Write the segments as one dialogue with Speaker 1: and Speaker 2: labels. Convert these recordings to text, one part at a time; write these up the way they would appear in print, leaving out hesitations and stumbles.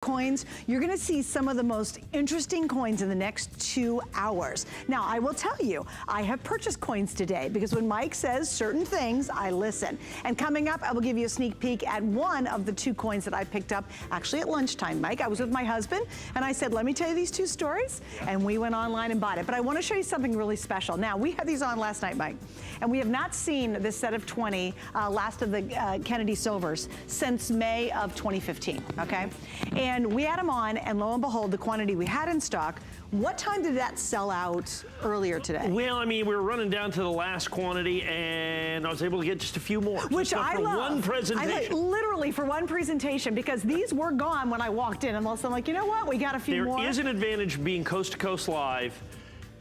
Speaker 1: coins, you're gonna see some of the most interesting coins in the next 2 hours. Now, I will tell you, I have purchased coins today because when Mike says certain things, I listen. And coming up, I will give you a sneak peek at one of the 2 coins that I picked up actually at lunchtime, Mike. I was with my husband and I said, let me tell you these 2 stories. And we went online and bought it. But I wanna show you something really special. Now, we had these on last night, Mike, and we have not seen this set of 20, last of the Kennedy Silvers, since May of 2015, okay? And we had them on, and lo and behold, the quantity we had in stock. What time did that sell out earlier today?
Speaker 2: Well, I mean, we were running down to the last quantity, and I was able to get just a few more.
Speaker 1: Which I love.
Speaker 2: For one presentation.
Speaker 1: Literally for one presentation, because these were gone when I walked in, unless I'm like, you know what, we got a few more.
Speaker 2: There is an advantage of being coast to coast live,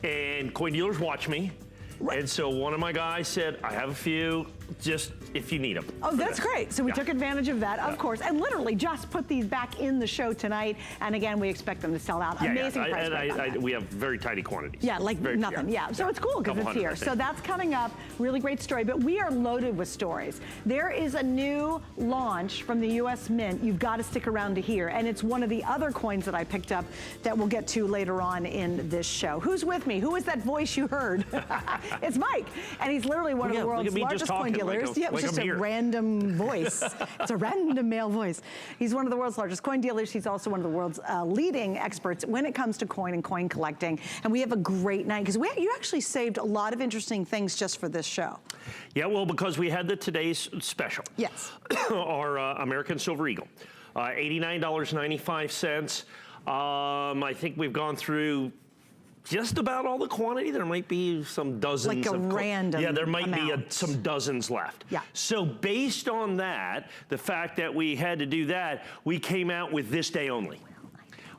Speaker 2: and coin dealers watch me. Right. And so one of my guys said, I have a few, just if you need them.
Speaker 1: Oh, that's great. So we took advantage of that, of course, and literally just put these back in the show tonight. And again, we expect them to sell out. Amazing price break.
Speaker 2: We have very tiny quantities.
Speaker 1: Yeah, like nothing. Yeah, so it's cool because it's here. So that's coming up. Really great story. But we are loaded with stories. There is a new launch from the U.S. Mint. You've got to stick around to hear. And it's one of the other coins that I picked up that we'll get to later on in this show. Who's with me? Who is that voice you heard? It's Mike. And he's literally one of the world's largest coin dealers. Yeah, it was just a random voice. It's a random male voice. He's one of the world's largest coin dealers. He's also one of the world's leading experts when it comes to coin and coin collecting. And we have a great night because you actually saved a lot of interesting things just for this show.
Speaker 2: Yeah, well, because we had the today's special.
Speaker 1: Yes.
Speaker 2: Our American Silver Eagle, $89.95. I think we've gone through just about all the quantity. There might be some dozens.
Speaker 1: Like a random
Speaker 2: Yeah, there might
Speaker 1: amount.
Speaker 2: be some dozens left.
Speaker 1: Yeah.
Speaker 2: So based on that, the fact that we had to do that, we came out with this day only.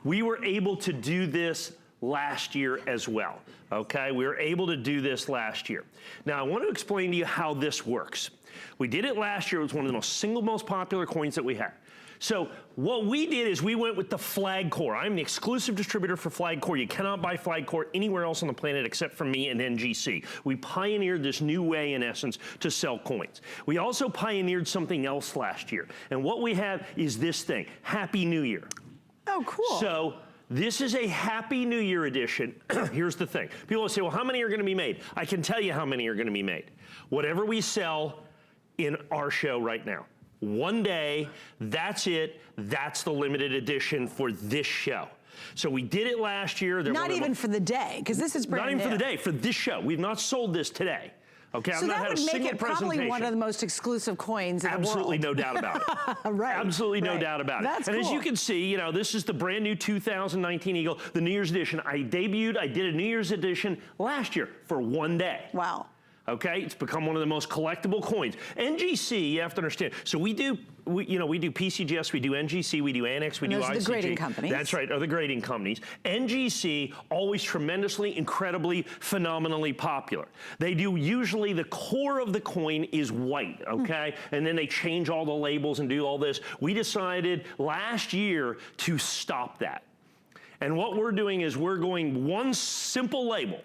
Speaker 2: We were able to do this last year as well, okay? We were able to do this last year. Now, I want to explain to you how this works. We did it last year. It was one of the single most popular coins that we had. So what we did is we went with the flag core. I'm the exclusive distributor for flag core. You cannot buy flag core anywhere else on the planet except from me and NGC. We pioneered this new way, in essence, to sell coins. We also pioneered something else last year. And what we have is this thing, Happy New Year.
Speaker 1: Oh, cool.
Speaker 2: So this is a Happy New Year edition. Here's the thing. People will say, well, how many are gonna be made? I can tell you how many are gonna be made. Whatever we sell in our show right now. One day, that's it. That's the limited edition for this show. So we did it last year.
Speaker 1: Not even for the day, because this is brand new.
Speaker 2: Not even for the day, for this show. We've not sold this today. Okay,
Speaker 1: so that would make it probably one of the most exclusive coins in the world.
Speaker 2: Absolutely no doubt about it.
Speaker 1: Right.
Speaker 2: Absolutely no doubt about it.
Speaker 1: That's
Speaker 2: and
Speaker 1: cool.
Speaker 2: As you can see, you know, this is the brand new 2019 Eagle, the New Year's edition. I did a New Year's edition last year for one day.
Speaker 1: Wow.
Speaker 2: Okay, it's become one of the most collectible coins. NGC, you have to understand. So we do PCGS, we do NGC, we do Annex, we do ICG.
Speaker 1: Those are the grading companies.
Speaker 2: That's right, are the grading companies. NGC, always tremendously, incredibly, phenomenally popular. They do usually, the core of the coin is white, okay? And then they change all the labels and do all this. We decided last year to stop that. And what we're doing is we're going one simple label.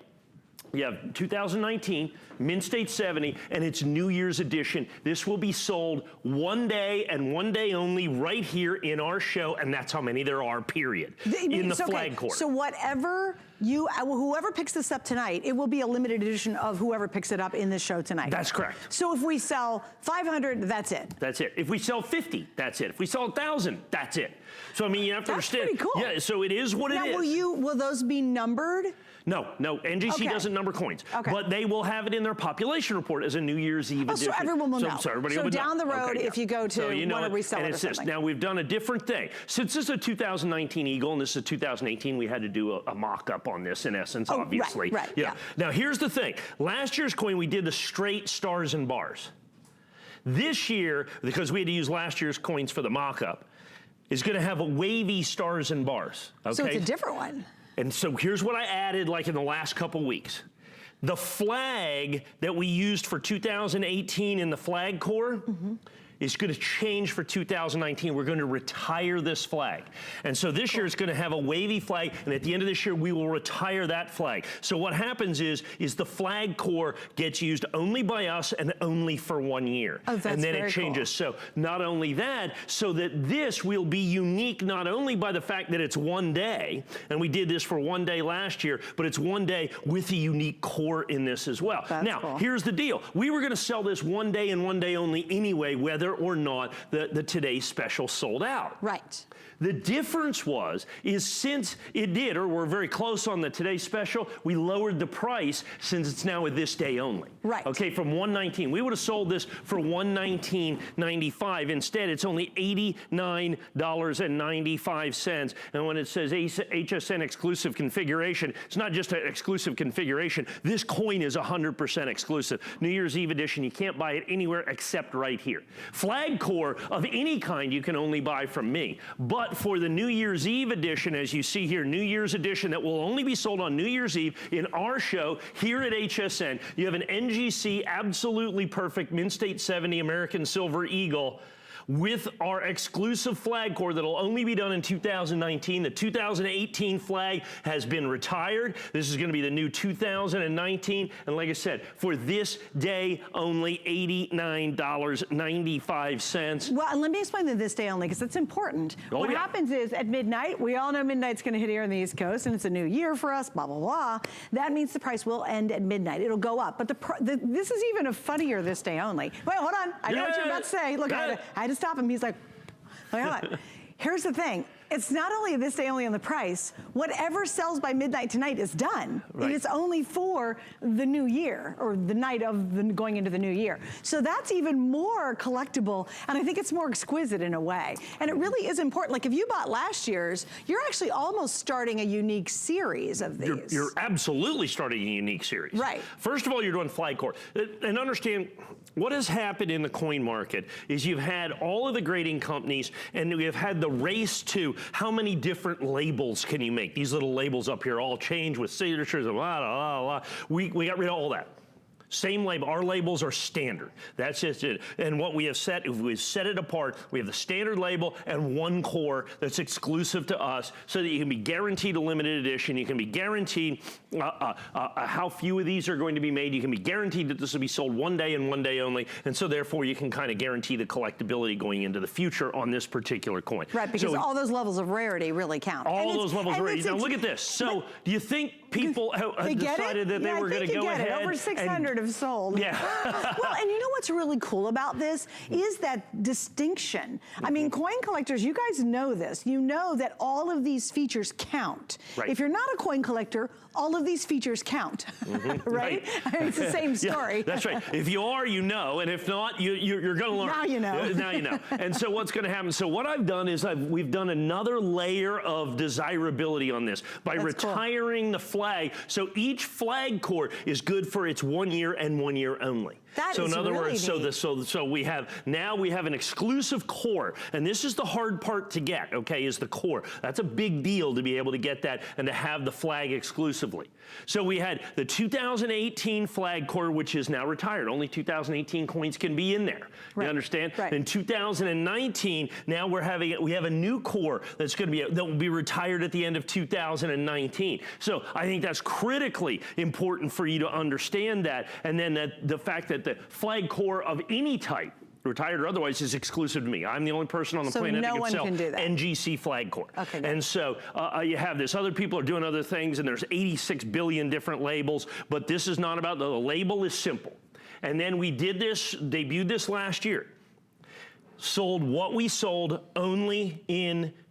Speaker 2: You have 2019, Mint State 70, and it's New Year's edition. This will be sold one day and one day only right here in our show, and that's how many there are, period, in the flag core.
Speaker 1: So whatever whoever picks this up tonight, it will be a limited edition of whoever picks it up in this show tonight.
Speaker 2: That's correct.
Speaker 1: So if we sell 500, that's it.
Speaker 2: That's it. If we sell 50, that's it. If we sell 1,000, that's it. So I mean, you have to understand.
Speaker 1: That's pretty cool.
Speaker 2: Yeah, so it is what it is.
Speaker 1: Now, will those be numbered?
Speaker 2: No, NGC doesn't number coins, but they will have it in their population report as a New Year's Eve edition.
Speaker 1: So everyone will know.
Speaker 2: So everybody will know.
Speaker 1: So down the road, if you go to one of resellers or something.
Speaker 2: Now we've done a different thing. Since this is a 2019 Eagle and this is a 2018, we had to do a mock-up on this in essence, obviously.
Speaker 1: Right, yeah.
Speaker 2: Now here's the thing. Last year's coin, we did the straight stars and bars. This year, because we had to use last year's coins for the mock-up, is gonna have a wavy stars and bars, okay?
Speaker 1: So it's a different one.
Speaker 2: And so here's what I added like in the last couple weeks. The flag that we used for 2018 in the flag core is going to change for 2019. We're going to retire this flag. And so this year is going to have a wavy flag, and at the end of this year, we will retire that flag. So what happens is the flag core gets used only by us and only for 1 year.
Speaker 1: Oh, that's
Speaker 2: and then
Speaker 1: very
Speaker 2: it changes.
Speaker 1: Cool.
Speaker 2: So not only that, so that this will be unique not only by the fact that it's 1 day, and we did this for 1 day last year, but it's 1 day with a unique core in this as well.
Speaker 1: That's
Speaker 2: now,
Speaker 1: cool.
Speaker 2: here's the deal. We were going to sell this 1 day and 1 day only anyway, whether or not the today's special sold out.
Speaker 1: Right.
Speaker 2: The difference is since it did, or we're very close on the today's special, we lowered the price since it's now a this day only.
Speaker 1: Right.
Speaker 2: Okay, from $119. We would have sold this for $119.95. Instead, it's only $89.95. And when it says HSN exclusive configuration, it's not just an exclusive configuration. This coin is 100% exclusive. New Year's Eve edition, you can't buy it anywhere except right here. Flag core of any kind you can only buy from me. But for the New Year's Eve edition, as you see here, New Year's edition that will only be sold on New Year's Eve in our show here at HSN, you have an NGC absolutely perfect Mint State 70 American Silver Eagle with our exclusive flag core that'll only be done in 2019. The 2018 flag has been retired. This is going to be the new 2019. And like I said, for this day only, $89.95.
Speaker 1: Well, and let me explain the this day only, because it's important. What happens is at midnight, we all know midnight's going to hit here on the East Coast, and it's a new year for us, blah, blah, blah. That means the price will end at midnight. It'll go up. But this is even a funnier this day only. Wait, hold on. I know what you're about to say. Look, I had to stop him. He's like, wait, hold on. Here's the thing. It's not only this day only on the price. Whatever sells by midnight tonight is done.
Speaker 2: Right.
Speaker 1: And it's only for the new year, or the night of going into the new year. So that's even more collectible, and I think it's more exquisite in a way. And it really is important. Like if you bought last year's, you're actually almost starting a unique series of these.
Speaker 2: You're absolutely starting a unique series.
Speaker 1: Right.
Speaker 2: First of all, you're doing flag core. And understand, what has happened in the coin market is you've had all of the grading companies, and we have had the race to how many different labels can you make? These little labels up here all change with signatures and blah, blah, blah. We got rid of all that. Same label. Our labels are standard. That's just it. And what we have set, if we've set it apart, we have the standard label and one core that's exclusive to us, so that you can be guaranteed a limited edition. You can be guaranteed how few of these are going to be made. You can be guaranteed that this will be sold 1 day and 1 day only. And so therefore you can kind of guarantee the collectability going into the future on this particular coin.
Speaker 1: Right, because all those levels of rarity really count.
Speaker 2: All those levels of rarity. Now look at this. So do you think people have decided that they were going to go ahead?
Speaker 1: Over 600 have sold.
Speaker 2: Yeah.
Speaker 1: Well, and you know what's really cool about this is that distinction. I mean, coin collectors, you guys know this. You know that all of these features count.
Speaker 2: Right.
Speaker 1: If you're not a coin collector, all of these features count, right? I mean, it's the same story.
Speaker 2: Yeah, that's right. If you are, you know, and if not, you're going to learn.
Speaker 1: Now you know.
Speaker 2: Now you know. And so what's going to happen? So what I've done is we've done another layer of desirability on this by retiring the flag. So each flag core is good for its 1 year and 1 year only.
Speaker 1: That
Speaker 2: so
Speaker 1: is
Speaker 2: in other
Speaker 1: really
Speaker 2: words,
Speaker 1: neat.
Speaker 2: so we have an exclusive core, and this is the hard part to get. Okay, is the core. That's a big deal to be able to get that and to have the flag exclusively. So we had the 2018 flag core, which is now retired. Only 2018 coins can be in there.
Speaker 1: Right.
Speaker 2: You understand?
Speaker 1: Right.
Speaker 2: In 2019, now we have a new core that will be retired at the end of 2019. So I think that's critically important for you to understand that, and then the fact that the flag core of any type, retired or otherwise, is exclusive to me. I'm the only person on the planet that can sell NGC flag core.
Speaker 1: Okay, good.
Speaker 2: And so you have this. Other people are doing other things, and there's 86 billion different labels, but this is not about, the label is simple. And then we debuted this last year. Sold what we sold only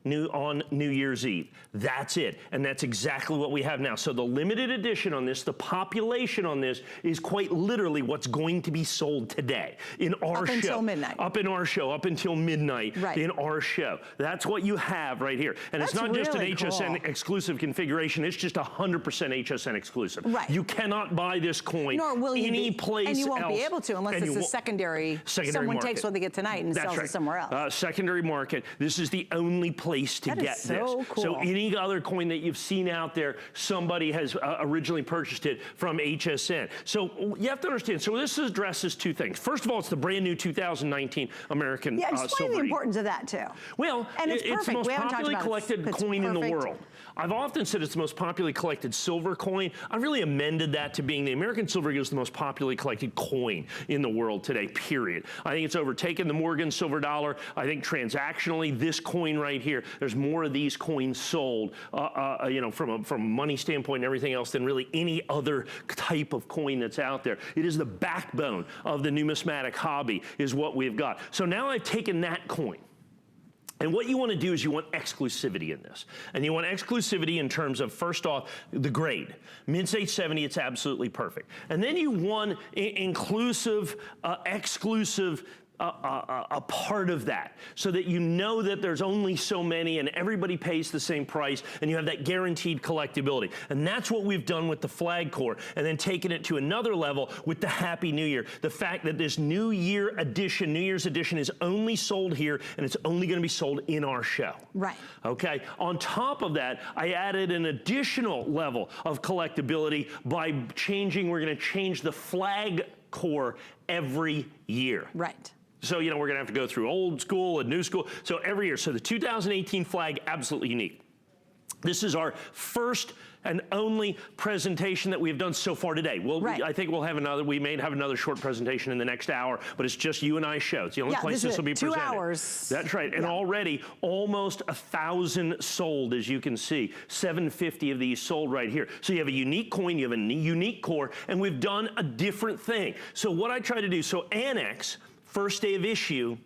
Speaker 2: on New Year's Eve. That's it. And that's exactly what we have now. So the limited edition on this, the population on this, is quite literally what's going to be sold today in our show. Up until midnight. Up in our show, up until midnight in our show. That's what you have right here. And it's not just an HSN exclusive configuration, it's just 100% HSN exclusive.
Speaker 1: Right.
Speaker 2: You cannot buy this coin any place else.
Speaker 1: And you won't be able to unless it's a secondary someone
Speaker 2: market.
Speaker 1: takes what they get tonight and sells it somewhere else.
Speaker 2: Secondary market. This is the only place place to get
Speaker 1: so
Speaker 2: this.
Speaker 1: cool.
Speaker 2: So any other coin that you've seen out there, somebody has originally purchased it from HSN. So you have to understand, so this addresses two things. First of all, it's the brand new 2019 American
Speaker 1: Yeah, explain the importance of that too.
Speaker 2: Well,
Speaker 1: and
Speaker 2: it's the most popularly collected coin in the world. I've often said it's the most popularly collected silver coin. I really amended that to being the American silver eagle is the most popularly collected coin in the world today, period. I think it's overtaken the Morgan silver dollar. I think transactionally, this coin right here, there's more of these coins sold, you know, from a money standpoint and everything else than really any other type of coin that's out there. It is the backbone of the numismatic hobby is what we've got. So now I've taken that coin. And what you want to do is you want exclusivity in this. And you want exclusivity in terms of, first off, the grade. Mint State 70, it's absolutely perfect. And then you want inclusive, exclusive, a part of that, so that you know that there's only so many and everybody pays the same price and you have that guaranteed collectability. And that's what we've done with the flag core, and then taken it to another level with the Happy New Year. The fact that this New Year's edition is only sold here, and it's only going to be sold in our show.
Speaker 1: Right.
Speaker 2: Okay. On top of that, I added an additional level of collectability by changing, we're going to change the flag core every year.
Speaker 1: Right.
Speaker 2: So, you know, we're going to have to go through old school and new school. So every year. So the 2018 flag, absolutely unique. This is our first and only presentation that we've done so far today. Well,
Speaker 1: right.
Speaker 2: I think we'll have another, we may have another short presentation in the next hour, but it's just you and I show. It's the only place this will be presented.
Speaker 1: 2 hours.
Speaker 2: That's right. And already almost 1,000 sold, as you can see. 750 of these sold right here. So you have a unique coin, you have a unique core, and we've done a different thing. So what I try to do, so Annex, first day of issue,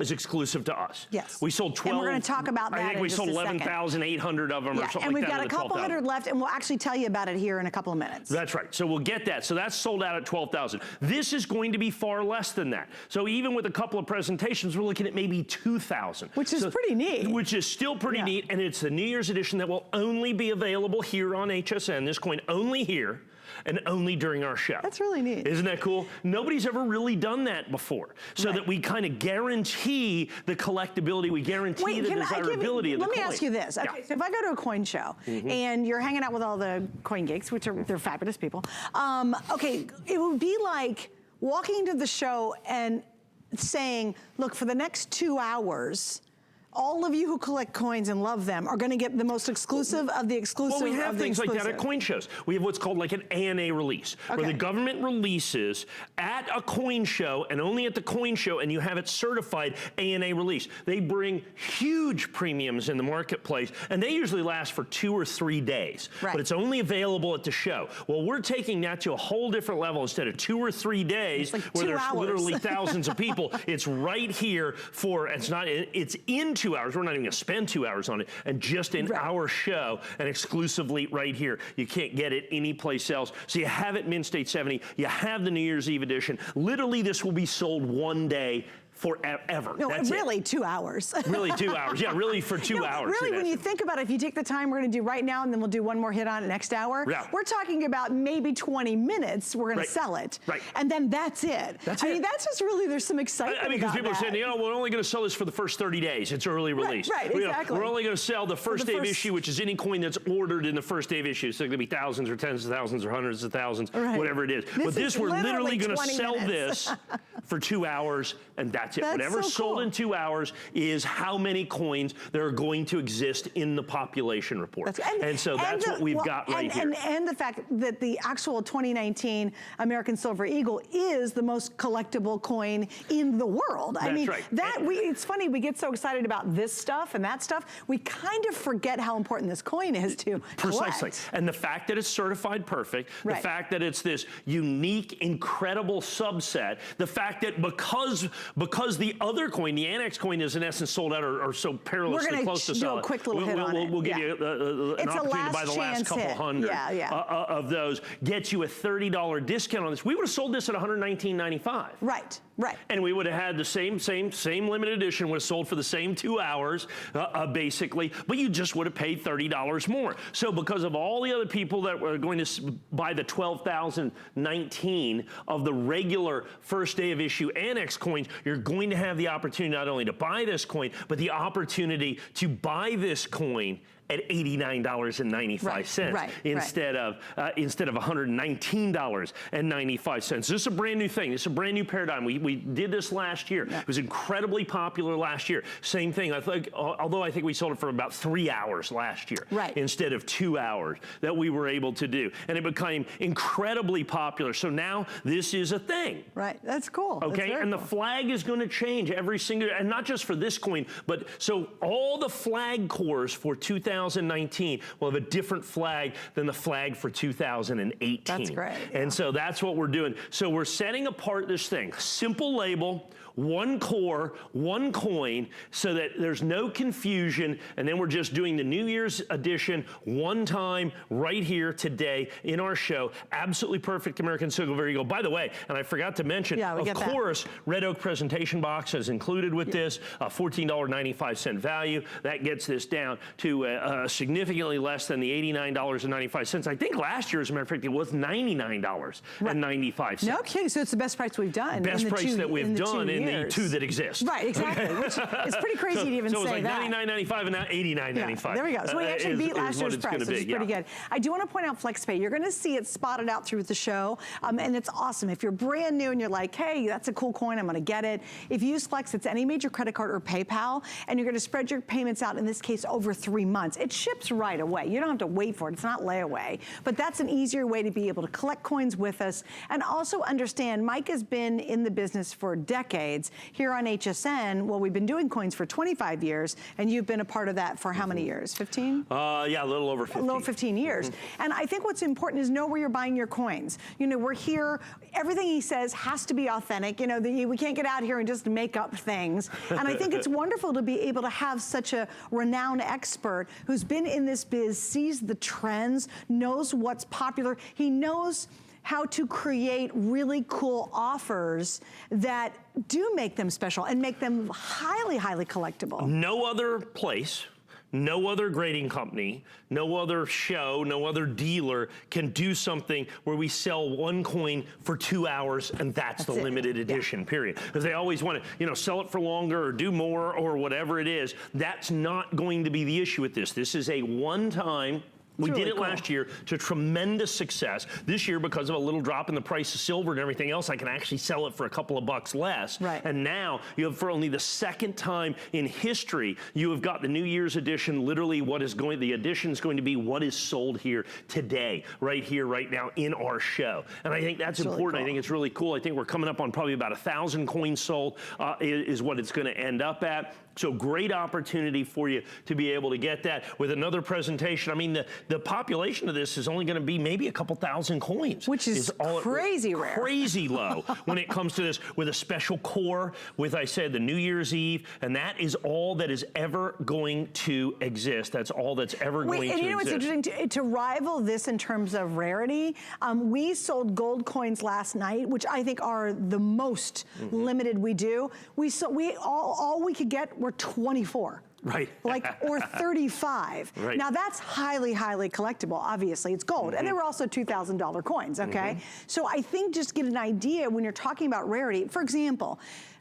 Speaker 2: is exclusive to us.
Speaker 1: Yes.
Speaker 2: We sold 12.
Speaker 1: And we're going to talk about that.
Speaker 2: I think we sold 11,800 of them or something
Speaker 1: and we've
Speaker 2: like that.
Speaker 1: got a couple hundred left, and we'll actually tell you about it here in a couple of minutes.
Speaker 2: That's right. So we'll get that. So that's sold out at 12,000. This is going to be far less than that. So even with a couple of presentations, we're looking at maybe 2,000.
Speaker 1: Which is pretty neat.
Speaker 2: Which is still pretty neat, and it's the New Year's edition that will only be available here on HSN. This coin only here, and only during our show.
Speaker 1: That's really neat.
Speaker 2: Isn't that cool? Nobody's ever really done that before. So that we kind of guarantee the collectability, we guarantee the desirability of the coin.
Speaker 1: Let me ask you this. Okay, so if I go to a coin show and you're hanging out with all the coin geeks, which are, they're fabulous people, okay, it would be like walking into the show and saying, look, for the next 2 hours, all of you who collect coins and love them are going to get the most exclusive of the exclusive.
Speaker 2: Well, we have things like that at coin shows. We have what's called like an ANA release, where the government releases at a coin show and only at the coin show, and you have it certified ANA release. They bring huge premiums in the marketplace, and they usually last for 2 or 3 days, but it's only available at the show. Well, we're taking that to a whole different level. Instead of 2 or 3 days, like where there's literally thousands of people, it's right here for, it's in 2 hours. We're not even going to spend 2 hours on it, and just in our show and exclusively right here. You can't get it anyplace else. So you have it Mint State 70. You have the New Year's Eve edition. Literally, this will be sold one day forever.
Speaker 1: No,
Speaker 2: that's
Speaker 1: really 2 hours.
Speaker 2: Really 2 hours. Yeah, really for 2 hours.
Speaker 1: Really, when you think about it, if you take the time we're going to do right now, and then we'll do one more hit on it next hour, we're talking about maybe 20 minutes we're going to sell it. And then that's it. I mean, that's just really, there's some excitement
Speaker 2: I mean, because people are saying, you know, we're only going to sell this for the first 30 days. It's early release.
Speaker 1: Right, exactly.
Speaker 2: We're only going to sell the first day of issue, which is any coin that's ordered in the first day of issue. So it could be thousands or tens of thousands or hundreds of thousands, whatever it is. But this, we're literally going to sell this for 2 hours, and that's it. Whatever sold in 2 hours is how many coins there are going to exist in the population report. And so that's what we've got right here.
Speaker 1: And the fact that the actual 2019 American Silver Eagle is the most collectible coin in the world. I mean, it's funny, we get so excited about this stuff and that stuff, we kind of forget how important this coin is to
Speaker 2: Precisely.
Speaker 1: collect.
Speaker 2: And the fact that it's certified perfect, the fact that it's this unique, incredible subset, the fact that because the other coin, the Annex coin, is in essence sold out or so perilously close to sell.
Speaker 1: We're going to do a quick little hit on it.
Speaker 2: We'll give you an opportunity to buy the last couple hundred of those. Get you a $30 discount on this. We would have sold this at $119.95.
Speaker 1: Right.
Speaker 2: And we would have had the same limited edition, would have sold for the same 2 hours, basically, but you just would have paid $30 more. So because of all the other people that were going to buy the 12,019 of the regular first day of issue annex coins, you're going to have the opportunity not only to buy this coin, but the opportunity to buy this coin at $89.95 instead of $119.95. This is a brand new thing. This is a brand new paradigm. We did this last year. It was incredibly popular last year. Same thing. I think, although I think we sold it for about 3 hours last year instead of 2 hours that we were able to do, and it became incredibly popular. So now this is a thing.
Speaker 1: Right. That's cool.
Speaker 2: Okay. And the flag is going to change every single, and not just for this coin, but so all the flag cores for 2019 will have a different flag than the flag for 2018.
Speaker 1: That's great.
Speaker 2: And so that's what we're doing. So we're setting apart this thing. Simple label, one core, one coin, so that there's no confusion, and then we're just doing the New Year's edition one time right here today in our show. Absolutely perfect American silver. There you go. By the way, and I forgot to mention, of course, Red Oak presentation box is included with this, $14.95 value. That gets this down to significantly less than the $89.95. I think last year, as a matter of fact, it was $99.95.
Speaker 1: No kidding. So it's the best price we've done.
Speaker 2: Best price that we've done in the two that exist.
Speaker 1: Right, exactly. Which is pretty crazy to even say that. So it was like $99.95 and now $89.95. There we go. So we actually beat last year's price, which is pretty good. I do want to point out FlexPay. You're going to see it spotted out through the show, and it's awesome. If you're brand new and you're like, hey, that's a cool coin, I'm going to get it. If you use Flex, it's any major credit card or PayPal, and you're going to spread your payments out, in this case, over 3 months. It ships right away. You don't have to wait for it. It's not layaway. But that's an easier way to be able to collect coins with us, and also understand Mike has been in the business for decades. Here on HSN, well, we've been doing coins for 25 years, and you've been a part of that for how many years? 15?
Speaker 2: Yeah, a little over 15.
Speaker 1: A little 15 years. And I think what's important is know where you're buying your coins. You know, we're here, everything he says has to be authentic. You know, we can't get out here and just make up things. And I think it's wonderful to be able to have such a renowned expert who's been in this biz, sees the trends, knows what's popular. He knows how to create really cool offers that do make them special and make them highly, highly collectible.
Speaker 2: No other place, no other grading company, no other show, no other dealer can do something where we sell one coin for 2 hours and that's the limited edition, period. Because they always want to, you know, sell it for longer or do more or whatever it is. That's not going to be the issue with this. This is a one-time. We did it last year to tremendous success. This year, because of a little drop in the price of silver and everything else, I can actually sell it for a couple of bucks less. And now, you have, for only the second time in history, you have got the New Year's edition, literally the edition is going to be what is sold here today, right here, right now, in our show. And I think that's important. Cool. I think it's really cool. I think we're coming up on probably about 1,000 coins sold is what it's going to end up at. So great opportunity for you to be able to get that with another presentation. I mean, the population of this is only going to be maybe a couple thousand coins.
Speaker 1: Which is crazy rare.
Speaker 2: Crazy low when it comes to this, with a special core, with, I said, the New Year's Eve, and that is all that is ever going to exist. That's all that's ever going to exist. And you know what's
Speaker 1: interesting? To rival this in terms of rarity, we sold gold coins last night, which I think are the most limited we do. All we could get were 24.
Speaker 2: Right.
Speaker 1: Or 35.
Speaker 2: Right.
Speaker 1: Now that's highly, highly collectible. Obviously, it's gold. And they were also $2,000 coins, okay? So I think just get an idea when you're talking about rarity. For example,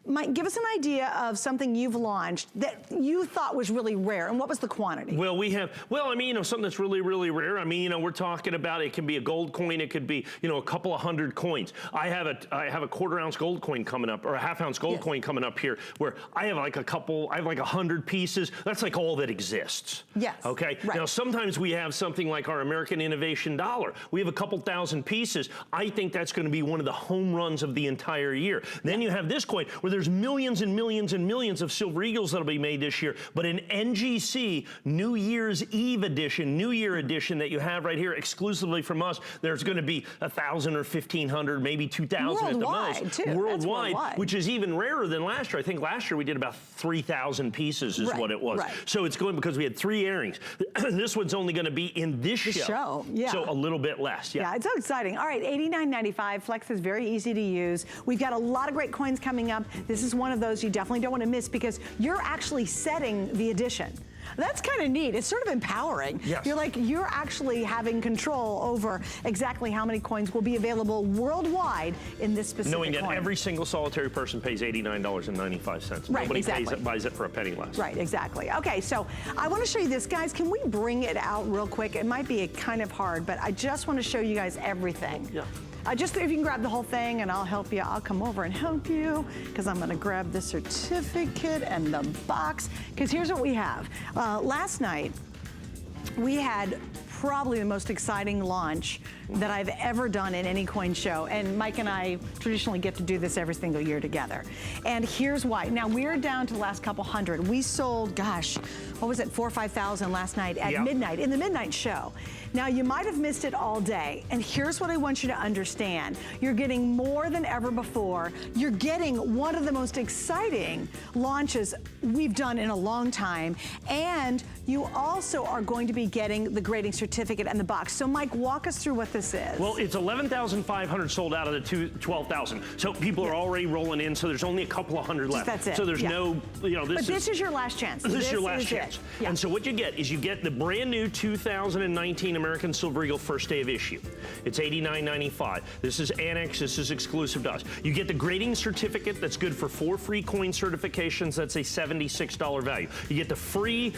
Speaker 1: Mike, give us an idea of something you've launched that you thought was really rare, and what was the quantity?
Speaker 2: Well, I mean, you know, something that's really, really rare. I mean, you know, we're talking about, it can be a gold coin, it could be, you know, a couple of hundred coins. I have a quarter-ounce gold coin coming up, or a half-ounce gold coin coming up here, where I have like 100 pieces. That's like all that exists.
Speaker 1: Yes.
Speaker 2: Okay? Now, sometimes we have something like our American Innovation Dollar. We have a couple thousand pieces. I think that's going to be one of the home runs of the entire year. Then you have this coin, where there's millions and millions and millions of Silver Eagles that'll be made this year, but an NGC New Year's Eve edition, New Year edition that you have right here exclusively from us, there's going to be 1,000 or 1,500, maybe 2,000 at the most. Worldwide, which is even rarer than last year. I think last year we did about 3,000 pieces is what it was. So it's going, because we had 3 airings. This one's only going to be in this show. So a little bit less. Yeah,
Speaker 1: it's so exciting. All right, $89.95. Flex is very easy to use. We've got a lot of great coins coming up. This is one of those you definitely don't want to miss, because you're actually setting the edition. That's kind of neat. It's sort of empowering.
Speaker 2: Yes.
Speaker 1: You're actually having control over exactly how many coins will be available worldwide in this specific
Speaker 2: Knowing that
Speaker 1: coin.
Speaker 2: every single solitary person pays $89.95.
Speaker 1: Right,
Speaker 2: Nobody
Speaker 1: exactly.
Speaker 2: buys it for a penny less.
Speaker 1: Right, exactly. Okay, so I want to show you this. Guys, can we bring it out real quick? It might be kind of hard, but I just want to show you guys everything.
Speaker 2: Yeah.
Speaker 1: Just if you can grab the whole thing and I'll help you. I'll come over and help you because I'm going to grab the certificate and the box. Because here's what we have. Last night, we had probably the most exciting launch that I've ever done in any coin show. And Mike and I traditionally get to do this every single year together. And here's why. Now, we're down to the last couple hundred. We sold, gosh, what was it, 4,000 or 5,000 last night at midnight, in the midnight show. Now, you might have missed it all day. And here's what I want you to understand. You're getting more than ever before. You're getting one of the most exciting launches we've done in a long time. And you also are going to be getting the grading certificate and the box. So, Mike, walk us through what this is.
Speaker 2: Well, it's 11,500 sold out of the 12,000. So people are already rolling in, so there's only a couple of hundred left.
Speaker 1: That's it.
Speaker 2: So there's no,
Speaker 1: this is your last chance.
Speaker 2: This is your last chance.
Speaker 1: Yeah.
Speaker 2: And so what you get is you get the brand new 2019 American Silver Eagle first day of issue. It's $89.95. This is annex. This is exclusive to us. You get the grading certificate that's good for 4 free coin certifications. That's a $76 value. You get the free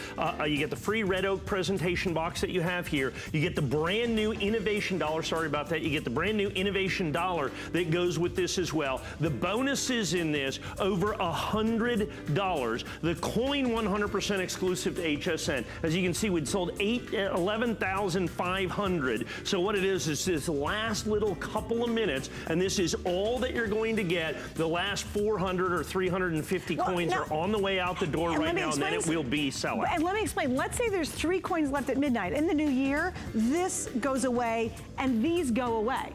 Speaker 2: Red Oak presentation box that you have here. You get the brand new innovation dollar. Sorry about that. You get the brand new innovation dollar that goes with this as well. The bonuses in this over $100. The coin 100% exclusive to HSN. As you can see, we'd sold 11,500. So what it is this last little couple of minutes, and this is all that you're going to get. The last 400 or 350 coins are on the way out the door right now, and then it will be selling.
Speaker 1: And let me explain. Let's say there's 3 coins left at midnight. In the new year, this goes away and these go away.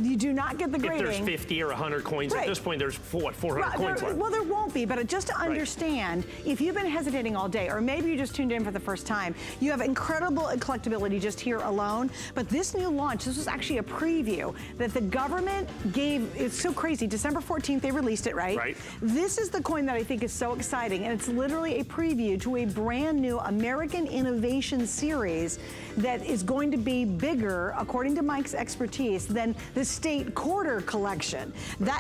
Speaker 1: You do not get the grading.
Speaker 2: If there's 50 or 100 coins, at this point there's 400 coins left.
Speaker 1: Well, there won't be, but just to understand, if you've been hesitating all day, or maybe you just tuned in for the first time, you have incredible collectability just here alone, but this new launch, this was actually a preview that the government gave. It's so crazy. December 14th, they released it, right?
Speaker 2: Right.
Speaker 1: This is the coin that I think is so exciting, and it's literally a preview to a brand new American Innovation Series that is going to be bigger, according to Mike's expertise, than the State Quarter Collection.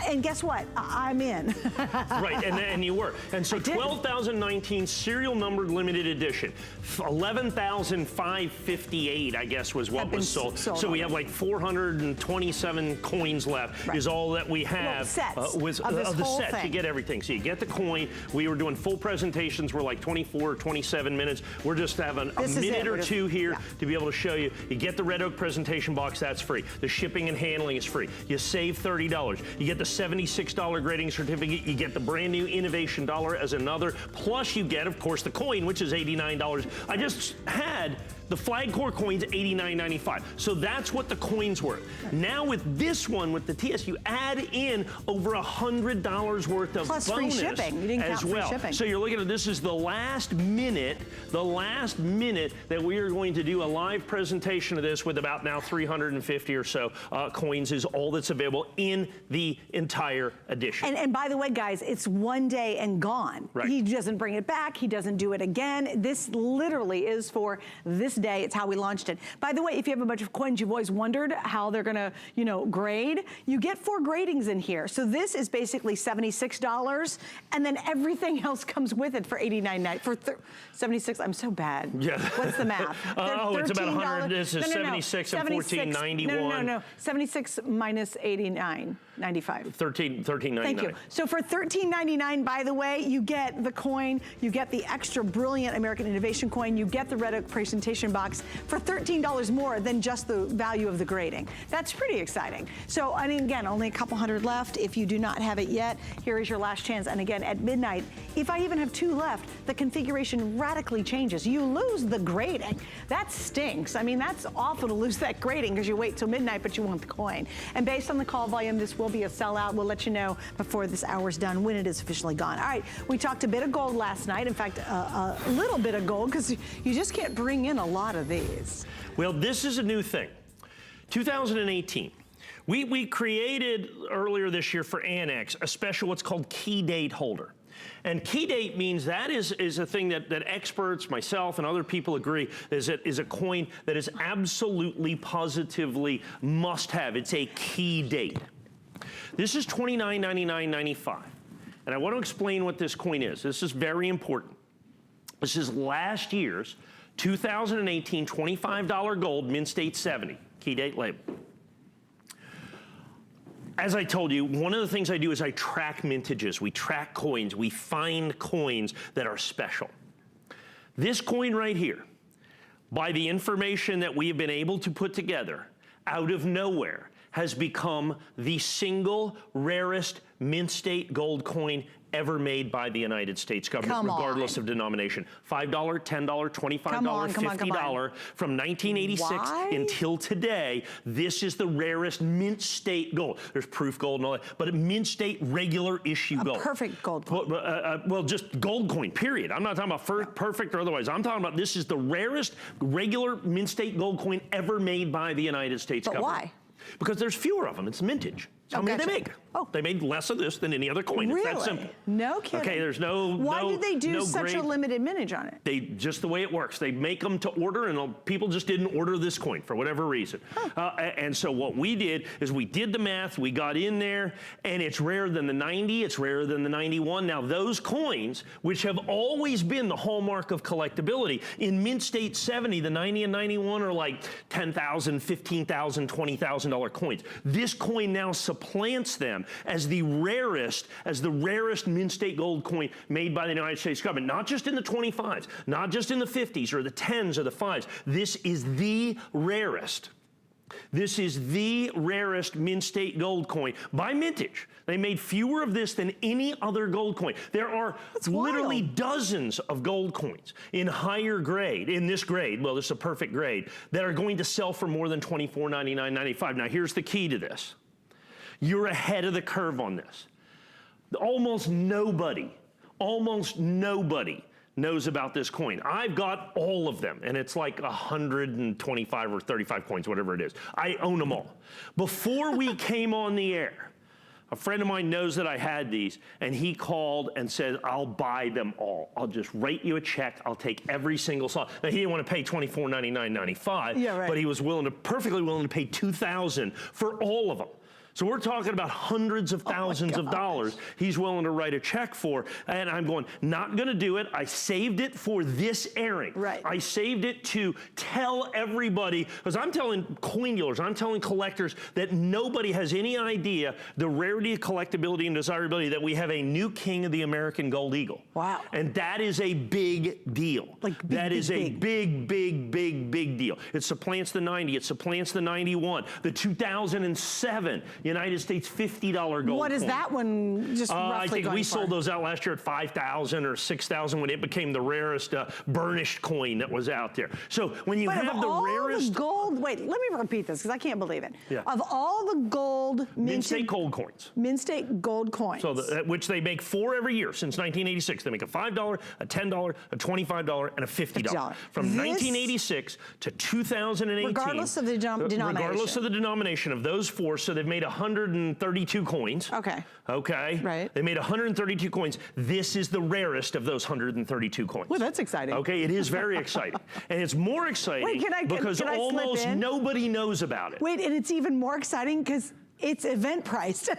Speaker 1: And guess what? I'm in.
Speaker 2: Right, and you were. And so 12,019 serial numbered limited edition. 11,558, I guess, was what was sold. So we have like 427 coins left is all that we have.
Speaker 1: Sets
Speaker 2: of the set. You get everything. So you get the coin. We were doing full presentations. We're like 24 or 27 minutes. We're just having a minute or two here to be able to show you. You get the Red Oak presentation box. That's free. The shipping and handling is free. You save $30. You get the $76 grading certificate. You get the brand new innovation dollar as another. Plus you get, of course, the coin, which is $89. I just had the flag core coins $89.95. So that's what the coin's worth. Now with this one, with the TS, you add in over $100 worth of
Speaker 1: plus
Speaker 2: bonus
Speaker 1: free shipping. You didn't count free shipping.
Speaker 2: So you're looking at this is the last minute that we are going to do a live presentation of this with about now 350 or so coins is all that's available in the entire edition.
Speaker 1: And by the way, guys, it's one day and gone.
Speaker 2: Right.
Speaker 1: He doesn't bring it back. He doesn't do it again. This literally is for this day. It's how we launched it. By the way, if you have a bunch of coins you've always wondered how they're gonna, grade, you get 4 gradings in here. So this is basically $76, and then everything else comes with it for $89.90. For 76, I'm so bad.
Speaker 2: Yeah.
Speaker 1: What's the math?
Speaker 2: It's about 100. This is 76 and 14.91.
Speaker 1: No. 76 minus 89.95.
Speaker 2: $13.99.
Speaker 1: Thank you. So for $13.99, by the way, you get the coin, you get the extra brilliant American Innovation coin, you get the Red Oak presentation box for $13 more than just the value of the grading. That's pretty exciting. So, and again, only a couple hundred left. If you do not have it yet, here is your last chance. And again, at midnight, if I even have 2 left, the configuration radically changes. You lose the grading. That stinks. I mean, that's awful to lose that grading because you wait till midnight, but you want the coin. And based on the call volume, this will be a sellout. We'll let you know before this hour's done when it is officially gone. All right, we talked a bit of gold last night. In fact, a little bit of gold because you just can't bring in a lot of these.
Speaker 2: Well, this is a new thing. 2018. We created earlier this year for Annex a special what's called key date holder. And key date means that is a thing that experts, myself, and other people agree is a coin that is absolutely, positively must have. It's a key date. This is $29.99.95. And I want to explain what this coin is. This is very important. This is last year's 2018 $25 gold, mint state 70, key date label. As I told you, one of the things I do is I track mintages. We track coins. We find coins that are special. This coin right here, by the information that we have been able to put together, out of nowhere, has become the single rarest mint state gold coin ever made by the United States government, regardless of denomination. $5, $10, $25, $50. From 1986 until today, this is the rarest mint state gold. There's proof gold and all that, but a mint state regular issue gold.
Speaker 1: Perfect gold coin.
Speaker 2: Well, just gold coin, period. I'm not talking about perfect or otherwise. I'm talking about this is the rarest regular mint state gold coin ever made by the United States government.
Speaker 1: But why?
Speaker 2: Because there's fewer of them. It's mintage. How many they make?
Speaker 1: Oh.
Speaker 2: They made less of this than any other coin.
Speaker 1: Really?
Speaker 2: It's that simple.
Speaker 1: No kidding.
Speaker 2: Okay, there's no
Speaker 1: Why did they do such
Speaker 2: grade.
Speaker 1: a limited mintage on it?
Speaker 2: They just the way it works. They make them to order, and people just didn't order this coin for whatever reason. And so what we did is we did the math. We got in there, and it's rarer than the 90. It's rarer than the 91. Now those coins, which have always been the hallmark of collectability, in mint state 70, the 90 and 91 are like $10,000, $15,000, $20,000 coins. This coin now supplants them as the rarest mint state gold coin made by the United States government, not just in the 25s, not just in the 50s or the 10s or the 5s. This is the rarest. This is the rarest mint state gold coin by mintage. They made fewer of this than any other gold coin. There are literally dozens of gold coins in higher grade, in this grade, well, this is a perfect grade, that are going to sell for more than $24.99.95. Now here's the key to this. You're ahead of the curve on this. Almost nobody knows about this coin. I've got all of them, and it's like 125 or 35 coins, whatever it is. I own them all. Before we came on the air, a friend of mine knows that I had these, and he called and said, I'll buy them all. I'll just write you a check. I'll take every single slot. Now, he didn't want to pay $24.99.95, but he was perfectly willing to pay $2,000 for all of them. So we're talking about hundreds of thousands of dollars he's willing to write a check for, and I'm going, not gonna do it. I saved it for this airing.
Speaker 1: Right.
Speaker 2: I saved it to tell everybody, because I'm telling coin dealers, I'm telling collectors that nobody has any idea the rarity, collectability, and desirability that we have a new king of the American gold eagle.
Speaker 1: Wow.
Speaker 2: And that is a big deal. That is a big deal. It supplants the 90, it supplants the 91, the 2007 United States $50 gold
Speaker 1: What is
Speaker 2: coin.
Speaker 1: that one just roughly
Speaker 2: I think
Speaker 1: going
Speaker 2: we
Speaker 1: for?
Speaker 2: sold those out last year at $5,000 or $6,000 when it became the rarest burnished coin that was out there. So when you have the rarest
Speaker 1: gold, wait, let me repeat this because I can't believe it.
Speaker 2: Yeah.
Speaker 1: Of all the gold
Speaker 2: mint state gold coins.
Speaker 1: Mint state gold coins.
Speaker 2: So which they make 4 every year since 1986. They make a $5, a $10, a $25, and a $50. From 1986 to 2018.
Speaker 1: Regardless of the denomination.
Speaker 2: Regardless of the denomination of those 4, so they've made 132 coins.
Speaker 1: Okay.
Speaker 2: Okay.
Speaker 1: Right.
Speaker 2: They made 132 coins. This is the rarest of those 132 coins.
Speaker 1: Well, that's exciting.
Speaker 2: Okay, it is very exciting. And it's more exciting because almost nobody knows about it.
Speaker 1: Wait, and it's even more exciting because it's event priced.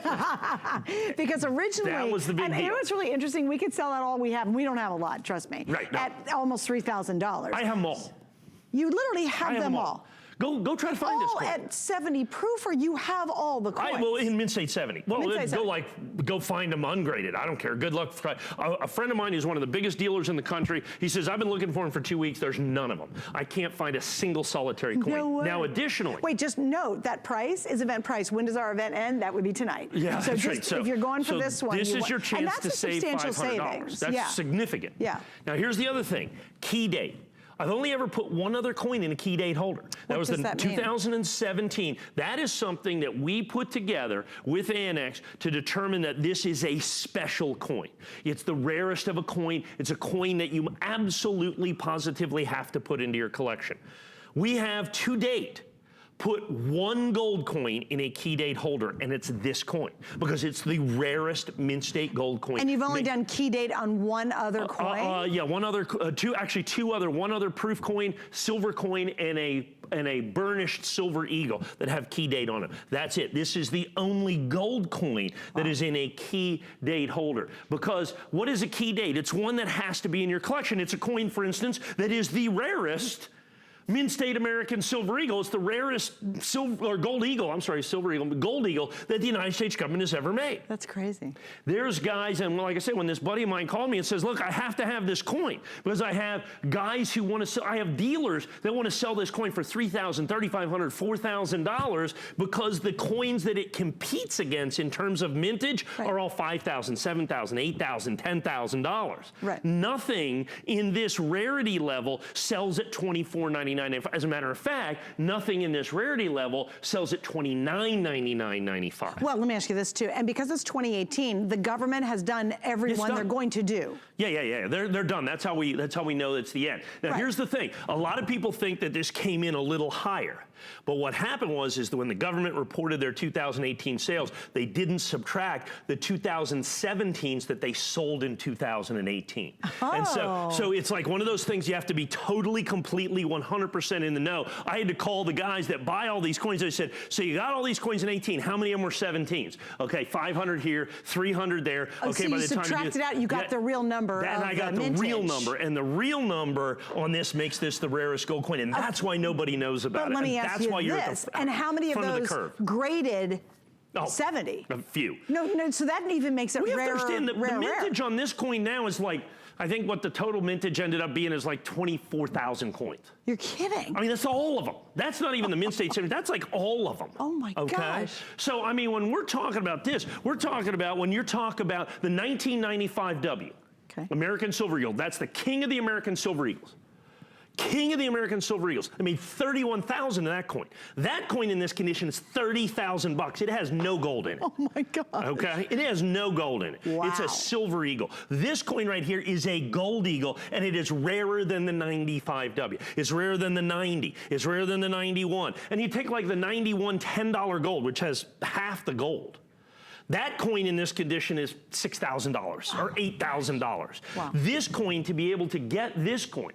Speaker 1: Because originally,
Speaker 2: that was the big deal.
Speaker 1: And you know what's really interesting? We could sell out all we have, and we don't have a lot, trust me.
Speaker 2: Right. No.
Speaker 1: At almost $3,000.
Speaker 2: I have them all.
Speaker 1: You literally have them all.
Speaker 2: Go try to find this coin.
Speaker 1: All at 70 proof, or you have all the coins?
Speaker 2: Well, in mint state 70. Well, go find them ungraded. I don't care. Good luck. A friend of mine who's one of the biggest dealers in the country, he says, I've been looking for them for 2 weeks. There's none of them. I can't find a single solitary coin.
Speaker 1: No way.
Speaker 2: Now, additionally.
Speaker 1: Wait, just note that price is event price. When does our event end? That would be tonight.
Speaker 2: Yeah,
Speaker 1: so
Speaker 2: that's
Speaker 1: just,
Speaker 2: right. So
Speaker 1: if you're going for this one.
Speaker 2: This is your chance to save $500.
Speaker 1: Savings.
Speaker 2: That's significant.
Speaker 1: Yeah.
Speaker 2: Now, here's the other thing. Key date. I've only ever put one other coin in a key date holder. That was the 2017. That is something that we put together with Annex to determine that this is a special coin. It's the rarest of a coin. It's a coin that you absolutely, positively have to put into your collection. We have to date put one gold coin in a key date holder, and it's this coin, because it's the rarest mint state gold coin.
Speaker 1: And you've only done key date on one other coin?
Speaker 2: Yeah, one other, one other proof coin, silver coin, and a burnished silver eagle that have key date on them. That's it. This is the only gold coin that is in a key date holder. Because what is a key date? It's one that has to be in your collection. It's a coin, for instance, that is the rarest mint state American silver eagle. It's the rarest silver or gold eagle, I'm sorry, silver eagle, gold eagle that the United States government has ever made.
Speaker 1: That's crazy.
Speaker 2: There's guys, and like I said, when this buddy of mine called me and says, look, I have to have this coin because I have guys who want to sell, I have dealers that want to sell this coin for $3,000, $3,500, $4,000 because the coins that it competes against in terms of mintage are all $5,000, $7,000, $8,000, $10,000.
Speaker 1: Right.
Speaker 2: Nothing in this rarity level sells at $24.99. As a matter of fact, nothing in this rarity level sells at $29.99.95.
Speaker 1: Well, let me ask you this too. And because it's 2018, the government has done every one they're going to do.
Speaker 2: Yeah. They're done. That's how we know it's the end. Now, here's the thing. A lot of people think that this came in a little higher. But what happened is that when the government reported their 2018 sales, they didn't subtract the 2017s that they sold in 2018.
Speaker 1: Oh.
Speaker 2: And so it's like one of those things you have to be totally, completely, 100% in the know. I had to call the guys that buy all these coins. I said, so you got all these coins in 18. How many of them were 17s? Okay, 500 here, 300 there. Okay,
Speaker 1: so
Speaker 2: by
Speaker 1: you
Speaker 2: the time
Speaker 1: subtracted out, you got the real number of
Speaker 2: and I got the real number. And the real number on this makes this the rarest gold coin. And that's why nobody knows about it.
Speaker 1: Let me ask you this. And how many of those graded 70?
Speaker 2: A few.
Speaker 1: No, so that even makes it rare.
Speaker 2: We have to understand that the mintage on this coin now is like, I think what the total mintage ended up being is like 24,000 coins.
Speaker 1: You're kidding.
Speaker 2: I mean, that's all of them. That's not even the mint state 70. That's like all of them.
Speaker 1: Oh my gosh.
Speaker 2: So, I mean, when we're talking about this, we're talking about when you're talking about the 1995 W.
Speaker 1: Okay.
Speaker 2: American Silver Eagle. That's the king of the American Silver Eagles. King of the American Silver Eagles. I made $31,000 in that coin. That coin in this condition is $30,000. It has no gold in it.
Speaker 1: Oh my God.
Speaker 2: Okay? It has no gold in it.
Speaker 1: Wow.
Speaker 2: It's a silver eagle. This coin right here is a gold eagle, and it is rarer than the 95W. It's rarer than the 90. It's rarer than the 91. And you take like the 91 $10 gold, which has half the gold. That coin in this condition is $6,000 or $8,000.
Speaker 1: Wow.
Speaker 2: This coin, to be able to get this coin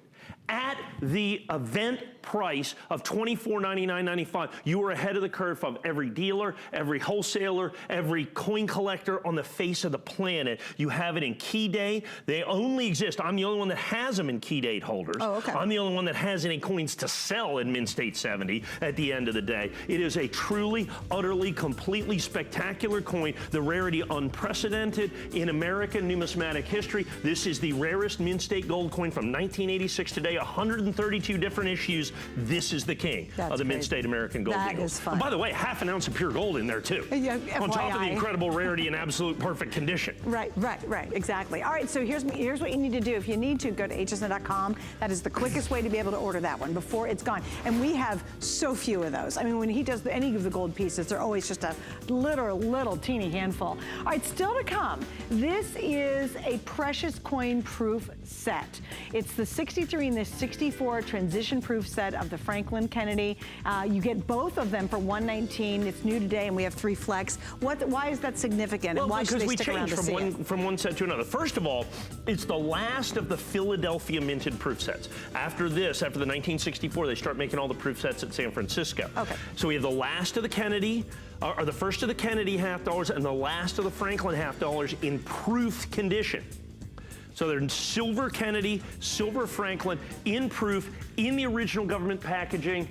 Speaker 2: at the event price of $24.99.95, you are ahead of the curve of every dealer, every wholesaler, every coin collector on the face of the planet. You have it in key date. They only exist. I'm the only one that has them in key date holders.
Speaker 1: Oh, okay.
Speaker 2: I'm the only one that has any coins to sell in Mint State 70 at the end of the day. It is a truly, utterly, completely spectacular coin, the rarity unprecedented in American numismatic history. This is the rarest Mint State gold coin from 1986 today, 132 different issues. This is the king of the Mint State American Gold Eagle.
Speaker 1: That is fun.
Speaker 2: And by the way, half an ounce of pure gold in there too.
Speaker 1: Yeah,
Speaker 2: on top of the
Speaker 1: FYI.
Speaker 2: incredible rarity and absolute perfect condition.
Speaker 1: Right, exactly. All right, so here's what you need to do. If you need to, go to hsn.com. That is the quickest way to be able to order that one before it's gone. And we have so few of those. I mean, when he does any of the gold pieces, they're always just a little teeny handful. All right, still to come, this is a precious coin proof set. It's the 63 and the 64 transition proof set of the Franklin Kennedy. You get both of them for $119. It's new today, and we have 3 flex. Why is that significant?
Speaker 2: Well,
Speaker 1: and why should they stick around to see it?
Speaker 2: From one set to another. First of all, it's the last of the Philadelphia minted proof sets. After this, after the 1964, they start making all the proof sets at San Francisco.
Speaker 1: Okay.
Speaker 2: So we have the last of the Kennedy, or the first of the Kennedy half dollars, and the last of the Franklin half dollars in proof condition. So they're silver Kennedy, silver Franklin, in proof, in the original government packaging,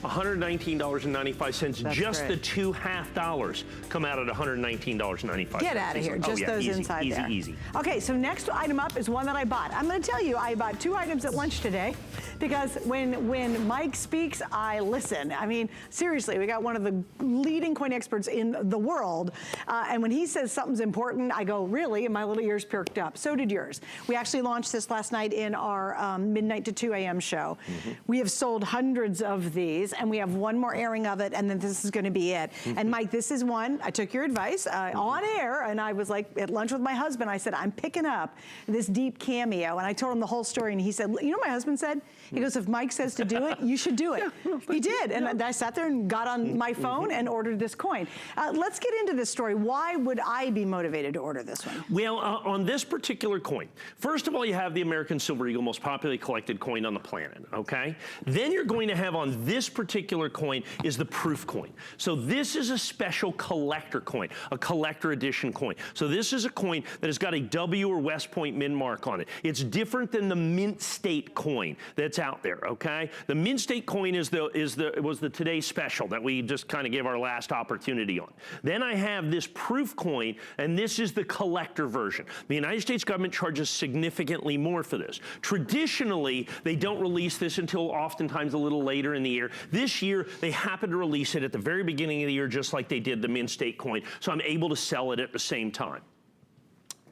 Speaker 2: $119.95. Just the 2 half dollars come out at $119.95.
Speaker 1: Get out of here. Just those
Speaker 2: easy,
Speaker 1: inside
Speaker 2: easy,
Speaker 1: there.
Speaker 2: Easy.
Speaker 1: Okay, so next item up is one that I bought. I'm going to tell you, I bought 2 items at lunch today because when Mike speaks, I listen. I mean, seriously, we got one of the leading coin experts in the world, and when he says something's important, I go, really? And my little ears perked up. So did yours. We actually launched this last night in our midnight to 2 a.m. show. We have sold hundreds of these. days, and we have one more airing of it, and then this is gonna be it. And Mike, this is one, I took your advice on air, and I was like, at lunch with my husband, I said, I'm picking up this deep cameo, and I told him the whole story, and he said, you know what my husband said? He goes, if Mike says to do it, you should do it. He did, and I sat there and got on my phone and ordered this coin. Let's get into this story. Why would I be motivated to order this one?
Speaker 2: Well, on this particular coin, first of all, you have the American Silver Eagle, most popularly collected coin on the planet, okay? Then you're going to have on this particular coin is the proof coin. So this is a special collector coin, a collector edition coin. So this is a coin that has got a W or West Point Mint mark on it. It's different than the Mint State coin that's out there, okay? The Mint State coin was the today's special that we just kind of gave our last opportunity on. Then I have this proof coin, and this is the collector version. The United States government charges significantly more for this. Traditionally, they don't release this until oftentimes a little later in the year. This year, they happen to release it at the very beginning of the year, just like they did the Mint State coin, so I'm able to sell it at the same time.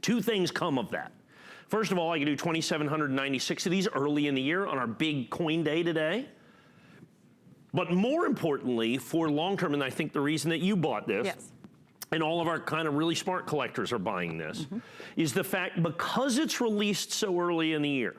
Speaker 2: Two things come of that. First of all, I can do 2,796 of these early in the year on our big coin day today. But more importantly, for long-term, and I think the reason that you bought this, and all of our kind of really smart collectors are buying this, is the fact because it's released so early in the year,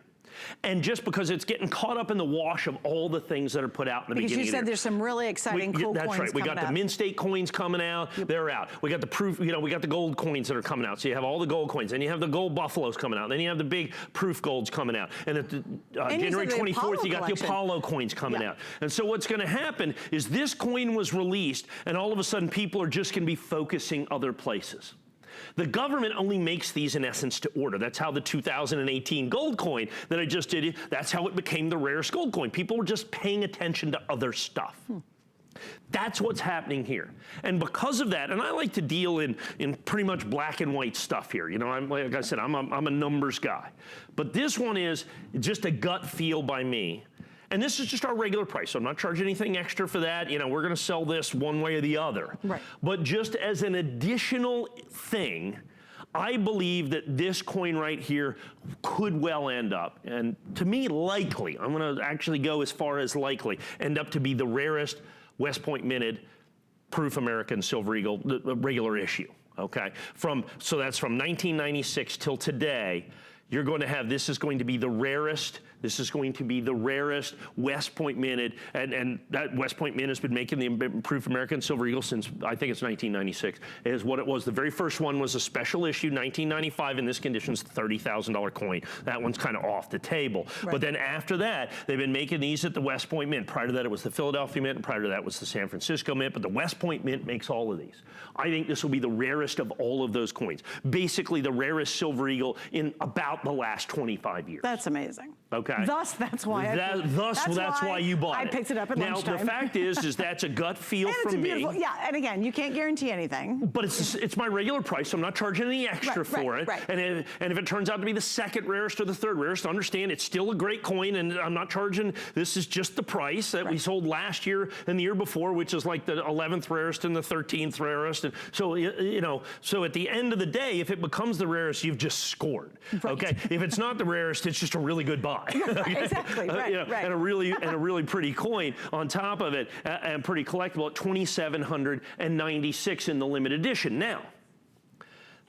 Speaker 2: and just because it's getting caught up in the wash of all the things that are put out in the beginning of the year.
Speaker 1: Because you said there's some really exciting cool coins coming out.
Speaker 2: That's right. We got the Mint State coins coming out. They're out. We got the proof, we got the gold coins that are coming out. So you have all the gold coins. Then you have the gold buffaloes coming out. Then you have the big proof golds coming out. And at the, January 24th, you got the Apollo coins coming out. And so what's going to happen is this coin was released, and all of a sudden people are just going to be focusing other places. The government only makes these in essence to order. That's how the 2018 gold coin that I just did, that's how it became the rarest gold coin. People were just paying attention to other stuff. That's what's happening here. And because of that, and I like to deal in pretty much black and white stuff here. You know, like I said, I'm a numbers guy. But this one is just a gut feel by me. And this is just our regular price, so I'm not charging anything extra for that. You know, we're gonna sell this one way or the other. Right. But just as an additional thing, I believe that this coin right here could well end up, and to me, likely, I'm gonna actually go as far as likely, end up to be the rarest West Point minted proof American Silver Eagle, the regular issue, okay? So that's from 1996 till today. You're going to have, this is going to be the rarest, this is going to be the rarest West Point minted, and that West Point mint has been making the proof American Silver Eagle since, I think it's 1996, is what it was. The very first one was a special issue, 1995, in this condition, is $30,000 coin. That one's kind of off the table. Right. But then after that, they've been making these at the West Point Mint. Prior to that, it was the Philadelphia Mint, and prior to that was the San Francisco Mint, but the West Point Mint makes all of these. I think this will be the rarest of all of those coins. Basically, the rarest Silver Eagle in about the last 25 years.
Speaker 1: That's amazing.
Speaker 2: Okay.
Speaker 1: Thus, that's why
Speaker 2: that's why you bought it.
Speaker 1: I picked it up at lunchtime.
Speaker 2: Now, the fact is that's a gut feel from me.
Speaker 1: Yeah, and again, you can't guarantee anything.
Speaker 2: But it's my regular price, so I'm not charging any extra for it. Right. And if it turns out to be the second rarest or the third rarest, understand it's still a great coin, and I'm not charging, this is just the price that we sold last year and the year before, which is like the 11th rarest and the 13th rarest. And so, you know, so at the end of the day, if it becomes the rarest, you've just scored. Right. Okay? If it's not the rarest, it's just a really good buy.
Speaker 1: Exactly, right,
Speaker 2: you know,
Speaker 1: right.
Speaker 2: And a really pretty coin on top of it, and pretty collectible at 2,796 in the limited edition. Now,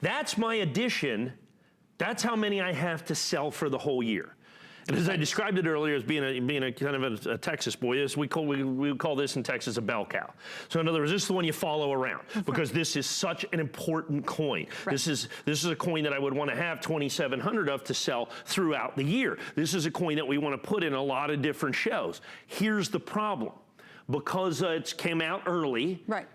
Speaker 2: that's my edition. That's how many I have to sell for the whole year. And as I described it earlier, as being a kind of a Texas boy, we call this in Texas a bell cow. So in other words, this is the one you follow around because this is such an important coin. Right. This is a coin that I would want to have 2,700 of to sell throughout the year. This is a coin that we want to put in a lot of different shows. Here's the problem. Because it came out early. Right.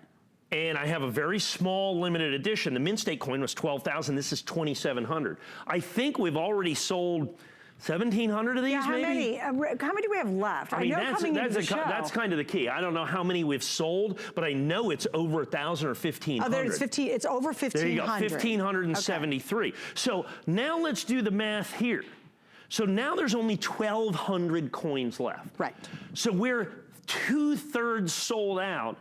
Speaker 2: And I have a very small limited edition. The Mint State coin was 12,000. This is 2,700. I think we've already sold 1,700 of these, maybe?
Speaker 1: How many do we have left?
Speaker 2: I mean, that's kind of the key. I don't know how many we've sold, but I know it's over 1,000 or 1,500.
Speaker 1: Oh, there's 15. It's over 1,500.
Speaker 2: There you go, 1,573. Okay. So now let's do the math here. So now there's only 1,200 coins left. Right. So we're 2/3 sold out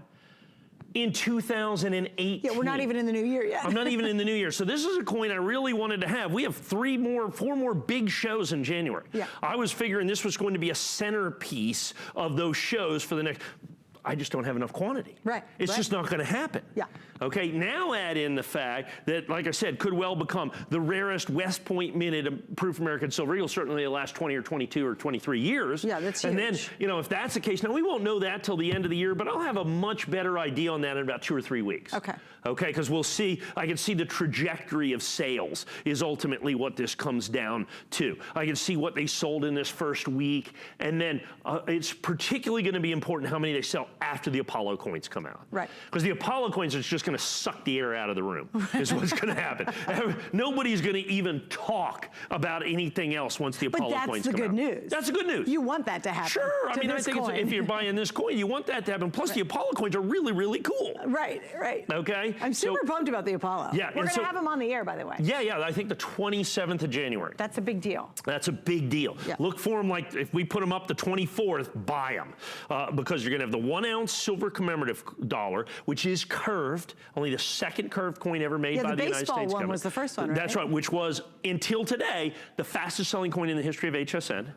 Speaker 2: in 2018.
Speaker 1: Yeah, we're not even in the new year yet.
Speaker 2: I'm not even in the new year. So this is a coin I really wanted to have. We have 4 more big shows in January. Yeah. I was figuring this was going to be a centerpiece of those shows for the next, I just don't have enough quantity.
Speaker 1: Right.
Speaker 2: It's just not going to happen.
Speaker 1: Yeah.
Speaker 2: Okay, now add in the fact that, like I said, could well become the rarest West Point minted proof American silver eagle, certainly the last 20 or 22 or 23 years.
Speaker 1: Yeah, that's huge.
Speaker 2: And then, you know, if that's the case, now we won't know that till the end of the year, but I'll have a much better idea on that in about 2 or 3 weeks.
Speaker 1: Okay.
Speaker 2: Okay, because we'll see, I can see the trajectory of sales is ultimately what this comes down to. I can see what they sold in this first week, and then it's particularly going to be important how many they sell after the Apollo coins come out.
Speaker 1: Right.
Speaker 2: Because the Apollo coins are just going to suck the air out of the room, is what's going to happen. Nobody's going to even talk about anything else once the Apollo coins come out.
Speaker 1: But that's the good news.
Speaker 2: That's the good news.
Speaker 1: You want that to happen.
Speaker 2: Sure, I mean, I think if you're buying this coin, you want that to happen. Plus, the Apollo coins are really, really cool.
Speaker 1: Right, right.
Speaker 2: Okay?
Speaker 1: I'm super pumped about the Apollo.
Speaker 2: Yeah.
Speaker 1: We're going to have them on the air, by the way.
Speaker 2: Yeah, I think the 27th of January.
Speaker 1: That's a big deal.
Speaker 2: That's a big deal.
Speaker 1: Yeah.
Speaker 2: Look for them like, if we put them up the 24th, buy them. Because you're going to have the 1 ounce silver commemorative dollar, which is curved, only the second curved coin ever made by the United States government.
Speaker 1: The baseball one was the first one, right?
Speaker 2: That's right, which was, until today, the fastest selling coin in the history of HSN.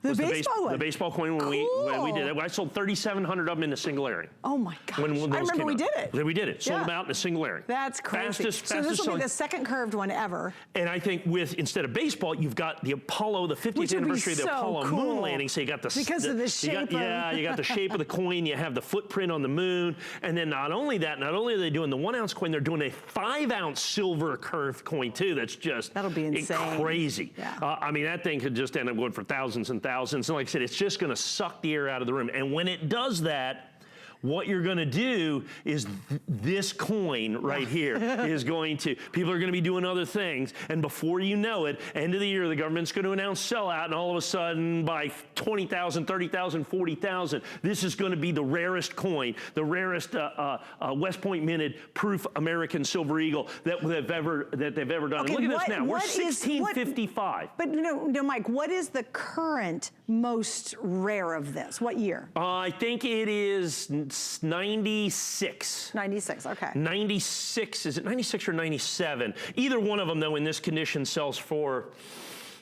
Speaker 1: The baseball one?
Speaker 2: The baseball coin when we did it. I sold 3,700 of them in a single airing.
Speaker 1: Oh my gosh.
Speaker 2: When
Speaker 1: I remember we did it.
Speaker 2: We did it. Sold them out in a single airing.
Speaker 1: That's crazy. So this will be the second curved one ever.
Speaker 2: And I think with, instead of baseball, you've got the Apollo, the 50th anniversary of the Apollo moon landing. So you got the
Speaker 1: because of the shape.
Speaker 2: You got the shape of the coin. You have the footprint on the moon. And then not only that, not only are they doing the 1 ounce coin, they're doing a 5 ounce silver curved coin too. That's just
Speaker 1: that'll be insane.
Speaker 2: Crazy.
Speaker 1: Yeah.
Speaker 2: I mean, that thing could just end up going for thousands and thousands. And like I said, it's just going to suck the air out of the room. And when it does that, what you're going to do is this coin right here is going to, people are going to be doing other things, and before you know it, end of the year, the government's going to announce sellout, and all of a sudden, by 20,000, 30,000, 40,000, this is going to be the rarest coin, the rarest West Point minted proof American silver eagle that they've ever done.
Speaker 1: Okay,
Speaker 2: and look at this now, we're 1655.
Speaker 1: But no, Mike, what is the current most rare of this? What year?
Speaker 2: I think it is 96.
Speaker 1: 96, okay.
Speaker 2: 96, is it 96 or 97? Either one of them, though, in this condition sells for,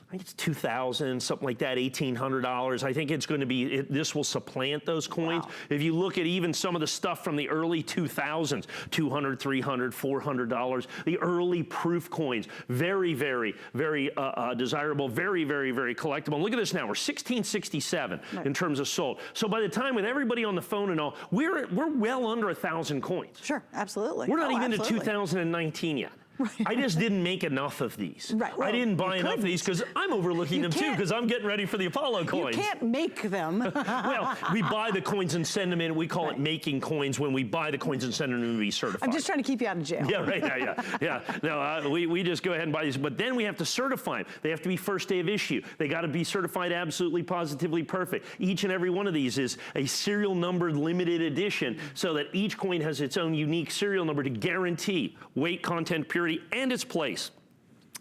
Speaker 2: I think it's $2,000, something like that, $1,800. I think it's going to be, this will supplant those coins. Wow. If you look at even some of the stuff from the early 2000s, $200, $300, $400, the early proof coins, very, very, very desirable, very, very, very collectible. And look at this now, we're 1667 in terms of sold. So by the time with everybody on the phone and all, we're well under 1,000 coins.
Speaker 1: Sure, absolutely.
Speaker 2: We're not even to 2019 yet. Right. I just didn't make enough of these. Right. Well, I didn't buy enough of these because I'm overlooking them too, because I'm getting ready for the Apollo coins.
Speaker 1: You can't make them.
Speaker 2: Well, we buy the coins and send them in. We call it making coins when we buy the coins and send them in to be certified.
Speaker 1: I'm just trying to keep you out of jail.
Speaker 2: Yeah, right. Yeah. No, we just go ahead and buy these, but then we have to certify them. They have to be first day of issue. They got to be certified absolutely, positively perfect. Each and every one of these is a serial numbered limited edition, so that each coin has its own unique serial number to guarantee weight, content, purity, and its place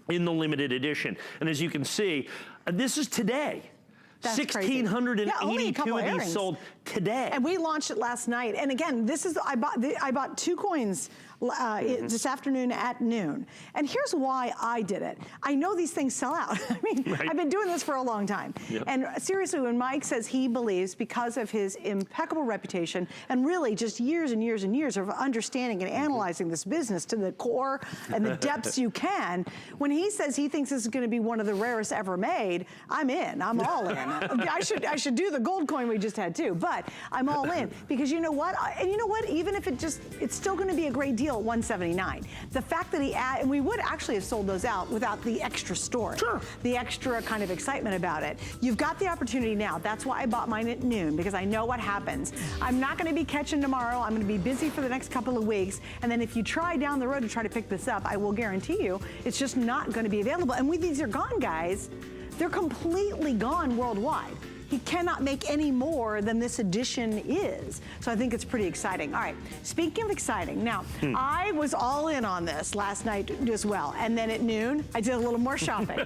Speaker 2: in the limited edition. And as you can see, this is today.
Speaker 1: That's
Speaker 2: 1,682 of these sold today.
Speaker 1: And we launched it last night. And again, this is, I bought 2 coins this afternoon at noon. And here's why I did it. I know these things sell out. I mean, I've been doing this for a long time. Yep. And seriously, when Mike says he believes, because of his impeccable reputation and really just years and years and years of understanding and analyzing this business to the core and the depths you can, when he says he thinks this is going to be one of the rarest ever made, I'm in. I'm all in. I should do the gold coin we just had too, but I'm all in, because you know what? And you know what? Even if it's still going to be a great deal at $179. The fact that and we would actually have sold those out without the extra story. Sure. The extra kind of excitement about it. You've got the opportunity now. That's why I bought mine at noon, because I know what happens. I'm not going to be catching tomorrow. I'm going to be busy for the next couple of weeks. And then if you try down the road to try to pick this up, I will guarantee you it's just not going to be available. And these are gone, guys. They're completely gone worldwide. He cannot make any more than this edition is. So I think it's pretty exciting. All right, speaking of exciting, now, I was all in on this last night as well. And then at noon, I did a little more shopping.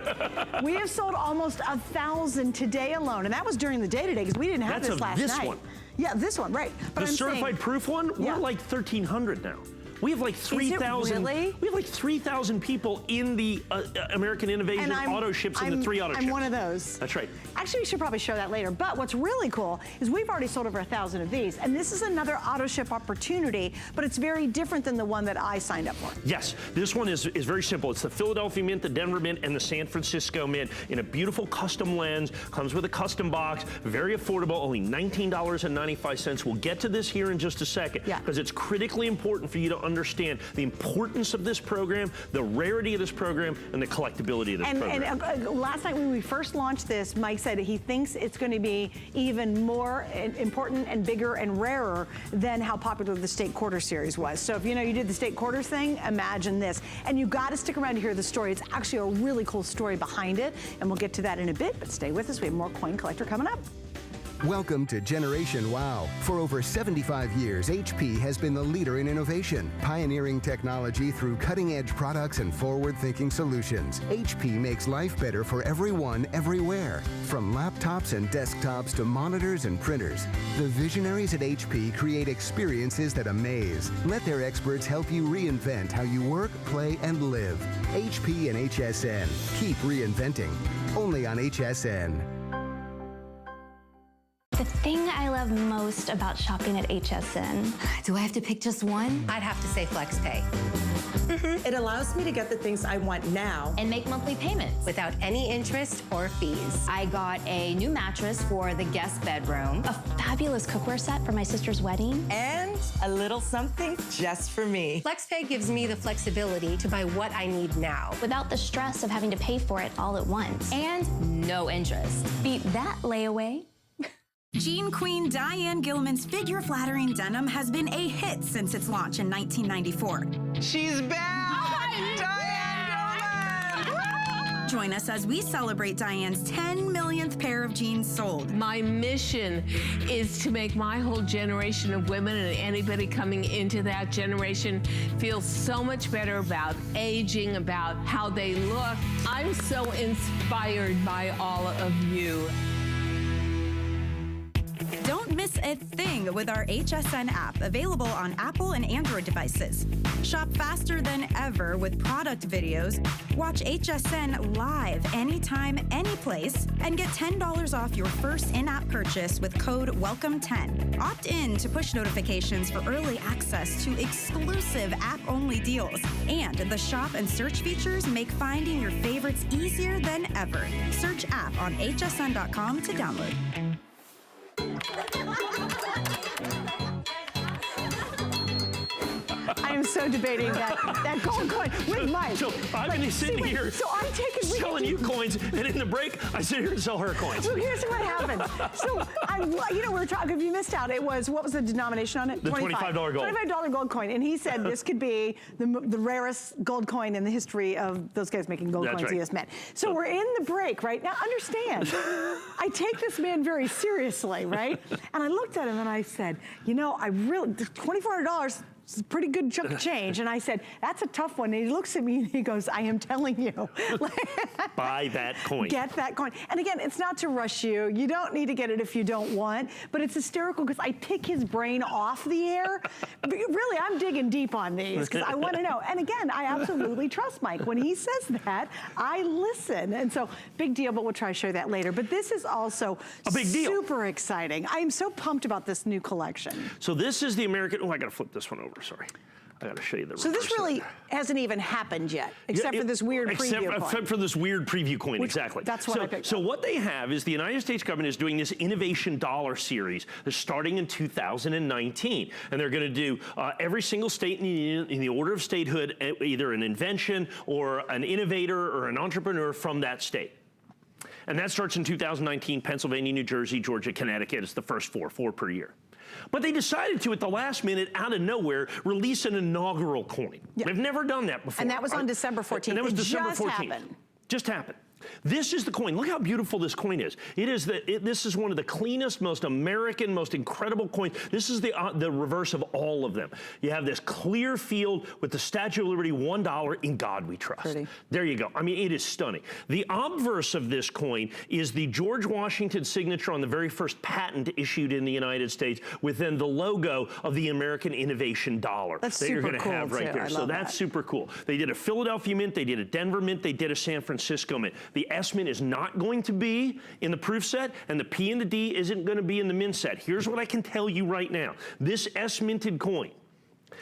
Speaker 1: We have sold almost 1,000 today alone. And that was during the day today, because we didn't have this last night.
Speaker 2: One.
Speaker 1: Yeah, this one, right. But
Speaker 2: the certified proof one, we're like 1,300 now. We have like 3,000.
Speaker 1: Really?
Speaker 2: We have like 3,000 people in the American Innovation auto ships and the 3 auto ships.
Speaker 1: I'm one of those.
Speaker 2: That's right.
Speaker 1: Actually, we should probably show that later. But what's really cool is we've already sold over 1,000 of these, and this is another auto ship opportunity, but it's very different than the one that I signed up for.
Speaker 2: Yes, this one is very simple. It's the Philadelphia Mint, the Denver Mint, and the San Francisco Mint in a beautiful custom lens. Comes with a custom box, very affordable, only $19.95. We'll get to this here in just a second, because it's critically important for you to understand the importance of this program, the rarity of this program, and the collectability of this program.
Speaker 1: And last night when we first launched this, Mike said he thinks it's going to be even more important and bigger and rarer than how popular the State Quarter Series was. So if you did the State Quarters thing, imagine this. And you got to stick around to hear the story. It's actually a really cool story behind it, and we'll get to that in a bit, but stay with us. We have more Coin Collector coming up.
Speaker 3: Welcome to Generation Wow. For over 75 years, HP has been the leader in innovation, pioneering technology through cutting-edge products and forward-thinking solutions. HP makes life better for everyone, everywhere. From laptops and desktops to monitors and printers, the visionaries at HP create experiences that amaze. Let their experts help you reinvent how you work, play, and live. HP and HSN. Keep reinventing. Only on HSN.
Speaker 4: The thing I love most about shopping at HSN.
Speaker 5: Do I have to pick just one?
Speaker 6: I'd have to say FlexPay.
Speaker 7: It allows me to get the things I want now
Speaker 4: And make monthly payments.
Speaker 6: Without any interest or fees.
Speaker 5: I got a new mattress for the guest bedroom.
Speaker 4: A fabulous cookware set for my sister's wedding.
Speaker 7: and a little something just for me.
Speaker 6: FlexPay gives me the flexibility to buy what I need now.
Speaker 4: Without the stress of having to pay for it all at once.
Speaker 5: And no interest.
Speaker 4: Beat that layaway.
Speaker 8: Jean Queen Diane Gilman's figure-flattering denim has been a hit since its launch in 1994.
Speaker 7: She's back! Diane Gilman!
Speaker 8: Join us as we celebrate Diane's 10 millionth pair of jeans sold.
Speaker 9: My mission is to make my whole generation of women and anybody coming into that generation feel so much better about aging, about how they look. I'm so inspired by all of you.
Speaker 8: Don't miss a thing with our HSN app, available on Apple and Android devices. Shop faster than ever with product videos. Watch HSN live anytime, anyplace, and get $10 off your first in-app purchase with code WELCOME10. Opt in to push notifications for early access to exclusive app-only deals. And the shop and search features make finding your favorites easier than ever. Search app on hsn.com to download.
Speaker 1: I am so debating that gold coin with Mike.
Speaker 2: So I've been sitting here selling you coins, and in the break, I sit here and sell her coins.
Speaker 1: Well, here's what happened. So, we were talking, if you missed out, it was, what was the denomination on it?
Speaker 2: The $25 gold.
Speaker 1: $25 gold coin. And he said this could be the rarest gold coin in the history of those guys making gold coins he has met. So we're in the break, right? Now, understand, I take this man very seriously, right? And I looked at him and I said, I really, $2,400, it's a pretty good chunk of change. And I said, that's a tough one. And he looks at me and he goes, I am telling you.
Speaker 2: Buy that coin.
Speaker 1: Get that coin. And again, it's not to rush you. You don't need to get it if you don't want, but it's hysterical because I pick his brain off the air. Really, I'm digging deep on these because I want to know. And again, I absolutely trust Mike. When he says that, I listen. And so, big deal, but we'll try to show that later. But this is also
Speaker 2: a big deal.
Speaker 1: Super exciting. I am so pumped about this new collection.
Speaker 2: So this is the American, I gotta flip this one over. Sorry. I gotta show you the
Speaker 1: So this really hasn't even happened yet, except for this weird preview coin.
Speaker 2: Except for this weird preview coin, exactly.
Speaker 1: That's what I picked up.
Speaker 2: So what they have is the United States government is doing this Innovation Dollar Series. They're starting in 2019. And they're gonna do every single state in the order of statehood, either an invention or an innovator or an entrepreneur from that state. And that starts in 2019, Pennsylvania, New Jersey, Georgia, Connecticut. It's the first four per year. But they decided to, at the last minute, out of nowhere, release an inaugural coin. They've never done that before.
Speaker 1: And that was on December 14th.
Speaker 2: And that was December 14th.
Speaker 1: Happened.
Speaker 2: Just happened. This is the coin. Look how beautiful this coin is. This is one of the cleanest, most American, most incredible coins. This is the reverse of all of them. You have this clear field with the Statue of Liberty, $1, in God we trust.
Speaker 1: Pretty.
Speaker 2: There you go. I mean, it is stunning. The obverse of this coin is the George Washington signature on the very first patent issued in the United States, with then the logo of the American Innovation Dollar
Speaker 1: that
Speaker 2: you're going to
Speaker 1: cool
Speaker 2: have right
Speaker 1: too.
Speaker 2: there. So that's super cool. They did a Philadelphia mint, they did a Denver mint, they did a San Francisco mint. The S mint is not going to be in the proof set, and the P and the D isn't going to be in the mint set. Here's what I can tell you right now. This S minted coin,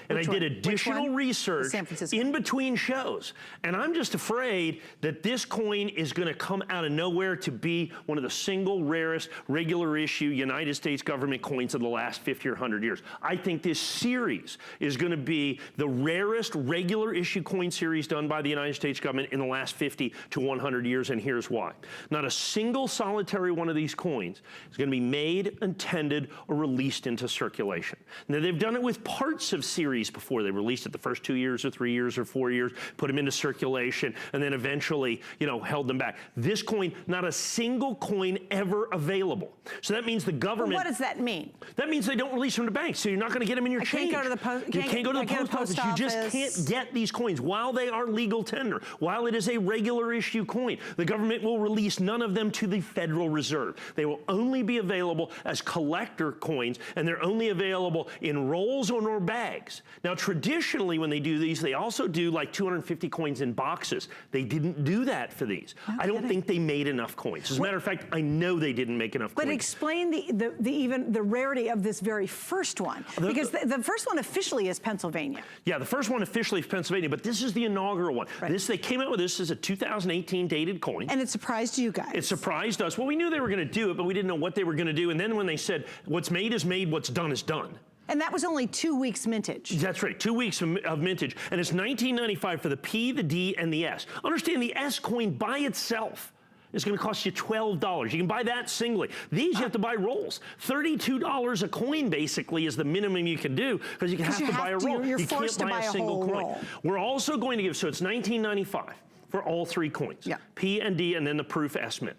Speaker 2: and I did additional research in between shows, and I'm just afraid that this coin is going to come out of nowhere to be one of the single rarest regular issue United States government coins of the last 50 or 100 years. I think this series is going to be the rarest regular issue coin series done by the United States government in the last 50 to 100 years, and here's why. Not a single solitary one of these coins is going to be made, intended, or released into circulation. Now, they've done it with parts of series before. They released it the first 2 years or 3 years or 4 years, put them into circulation, and then eventually, held them back. This coin, not a single coin ever available. So that means the government...
Speaker 1: Well, what does that mean?
Speaker 2: That means they don't release them to banks, so you're not going to get them in your change.
Speaker 1: You can't go to the post.
Speaker 2: You can't go to the post office. You just can't get these coins while they are legal tender, while it is a regular issue coin. The government will release none of them to the Federal Reserve. They will only be available as collector coins, and they're only available in rolls or bags. Now, traditionally, when they do these, they also do like 250 coins in boxes. They didn't do that for these. I don't think they made enough coins. As a matter of fact, I know they didn't make enough coins.
Speaker 1: But explain the rarity of this very first one, because the first one officially is Pennsylvania.
Speaker 2: Yeah, the first one officially is Pennsylvania, but this is the inaugural one. Right. They came out with this as a 2018 dated coin.
Speaker 1: And it surprised you guys.
Speaker 2: It surprised us. Well, we knew they were going to do it, but we didn't know what they were going to do. And then when they said, what's made is made, what's done is done.
Speaker 1: And that was only 2 weeks mintage. That's
Speaker 2: right, 2 weeks of mintage. And it's $19.95 for the P, the D, and the S. Understand, the S coin by itself is going to cost you $12. You can buy that singly. These you have to buy rolls. $32 a coin basically is the minimum you can do, because you have to buy a roll.
Speaker 1: You
Speaker 2: can't buy a single coin. We're also going to give, so it's $19.95 for all three coins. Yeah. P and D, and then the proof S mint.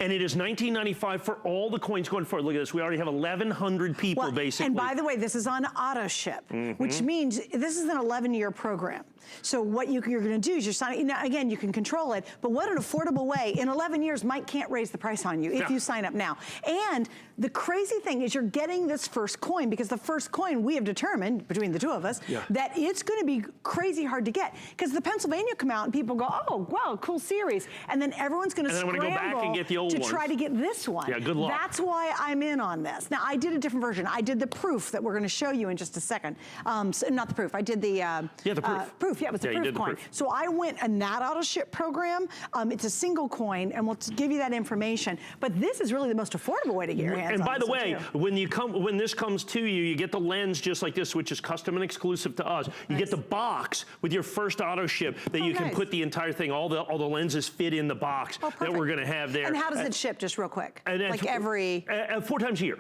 Speaker 2: And it is $19.95 for all the coins going forward. Look at this. We already have 1,100 people, basically.
Speaker 1: And by the way, this is on auto ship, which means this is an 11-year program. So what you're going to do is you're signing. Now, again, you can control it, but what an affordable way. In 11 years, Mike can't raise the price on you if you sign up now. And the crazy thing is you're getting this first coin, because the first coin, we have determined, between the two of us, that it's going to be crazy hard to get. Because the Pennsylvania come out and people go, oh, wow, cool series. And then everyone's going to scramble
Speaker 2: go back and get the old ones.
Speaker 1: Try to get this one.
Speaker 2: Yeah, good luck.
Speaker 1: That's why I'm in on this. Now, I did a different version. I did the proof that we're going to show you in just a second. So, not the proof. I did the
Speaker 2: the proof.
Speaker 1: Yeah, it was the proof coin. So I went a NAT auto ship program. It's a single coin, and we'll give you that information. But this is really the most affordable way to get your hands on.
Speaker 2: And by the way, when this comes to you, you get the lens just like this, which is custom and exclusive to us. You get the box with your first auto ship that you can put the entire thing. All the lenses fit in the box that we're going to have there.
Speaker 1: And how does it ship, just real quick? Like every
Speaker 2: 4 times a year.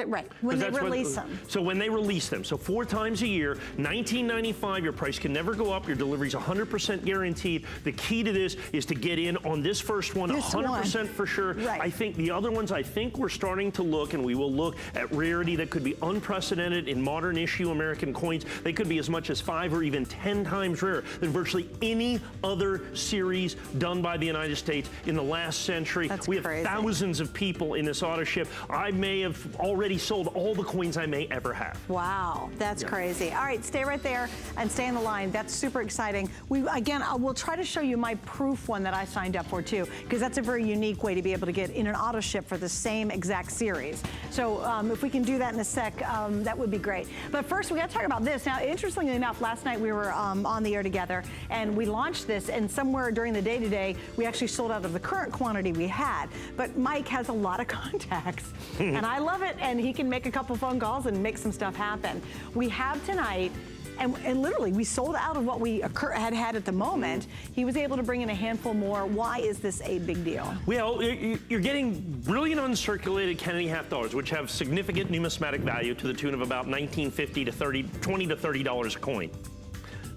Speaker 1: Right, when they release them.
Speaker 2: So when they release them, so 4 times a year, $19.95, your price can never go up, your delivery's 100% guaranteed. The key to this is to get in on this first one, 100% for sure. Right. I think the other ones, we're starting to look, and we will look at rarity that could be unprecedented in modern issue American coins. They could be as much as 5 or even 10 times rarer than virtually any other series done by the United States in the last century.
Speaker 1: That's
Speaker 2: we
Speaker 1: crazy.
Speaker 2: have thousands of people in this auto ship. I may have already sold all the coins I may ever have.
Speaker 1: Wow, that's crazy. All right, stay right there and stay in the line. That's super exciting. We'll try to show you my proof one that I signed up for too, because that's a very unique way to be able to get in an auto ship for the same exact series. So if we can do that in a sec, that would be great. But first, we got to talk about this. Now, interestingly enough, last night we were on the air together, and we launched this, and somewhere during the day today, we actually sold out of the current quantity we had. But Mike has a lot of contacts, and I love it. And he can make a couple phone calls and make some stuff happen. We have tonight, and literally we sold out of what we had at the moment. He was able to bring in a handful more. Why is this a big deal?
Speaker 2: Well, you're getting brilliant uncirculated Kennedy half dollars, which have significant numismatic value to the tune of about $19.50 to $20 to $30 a coin.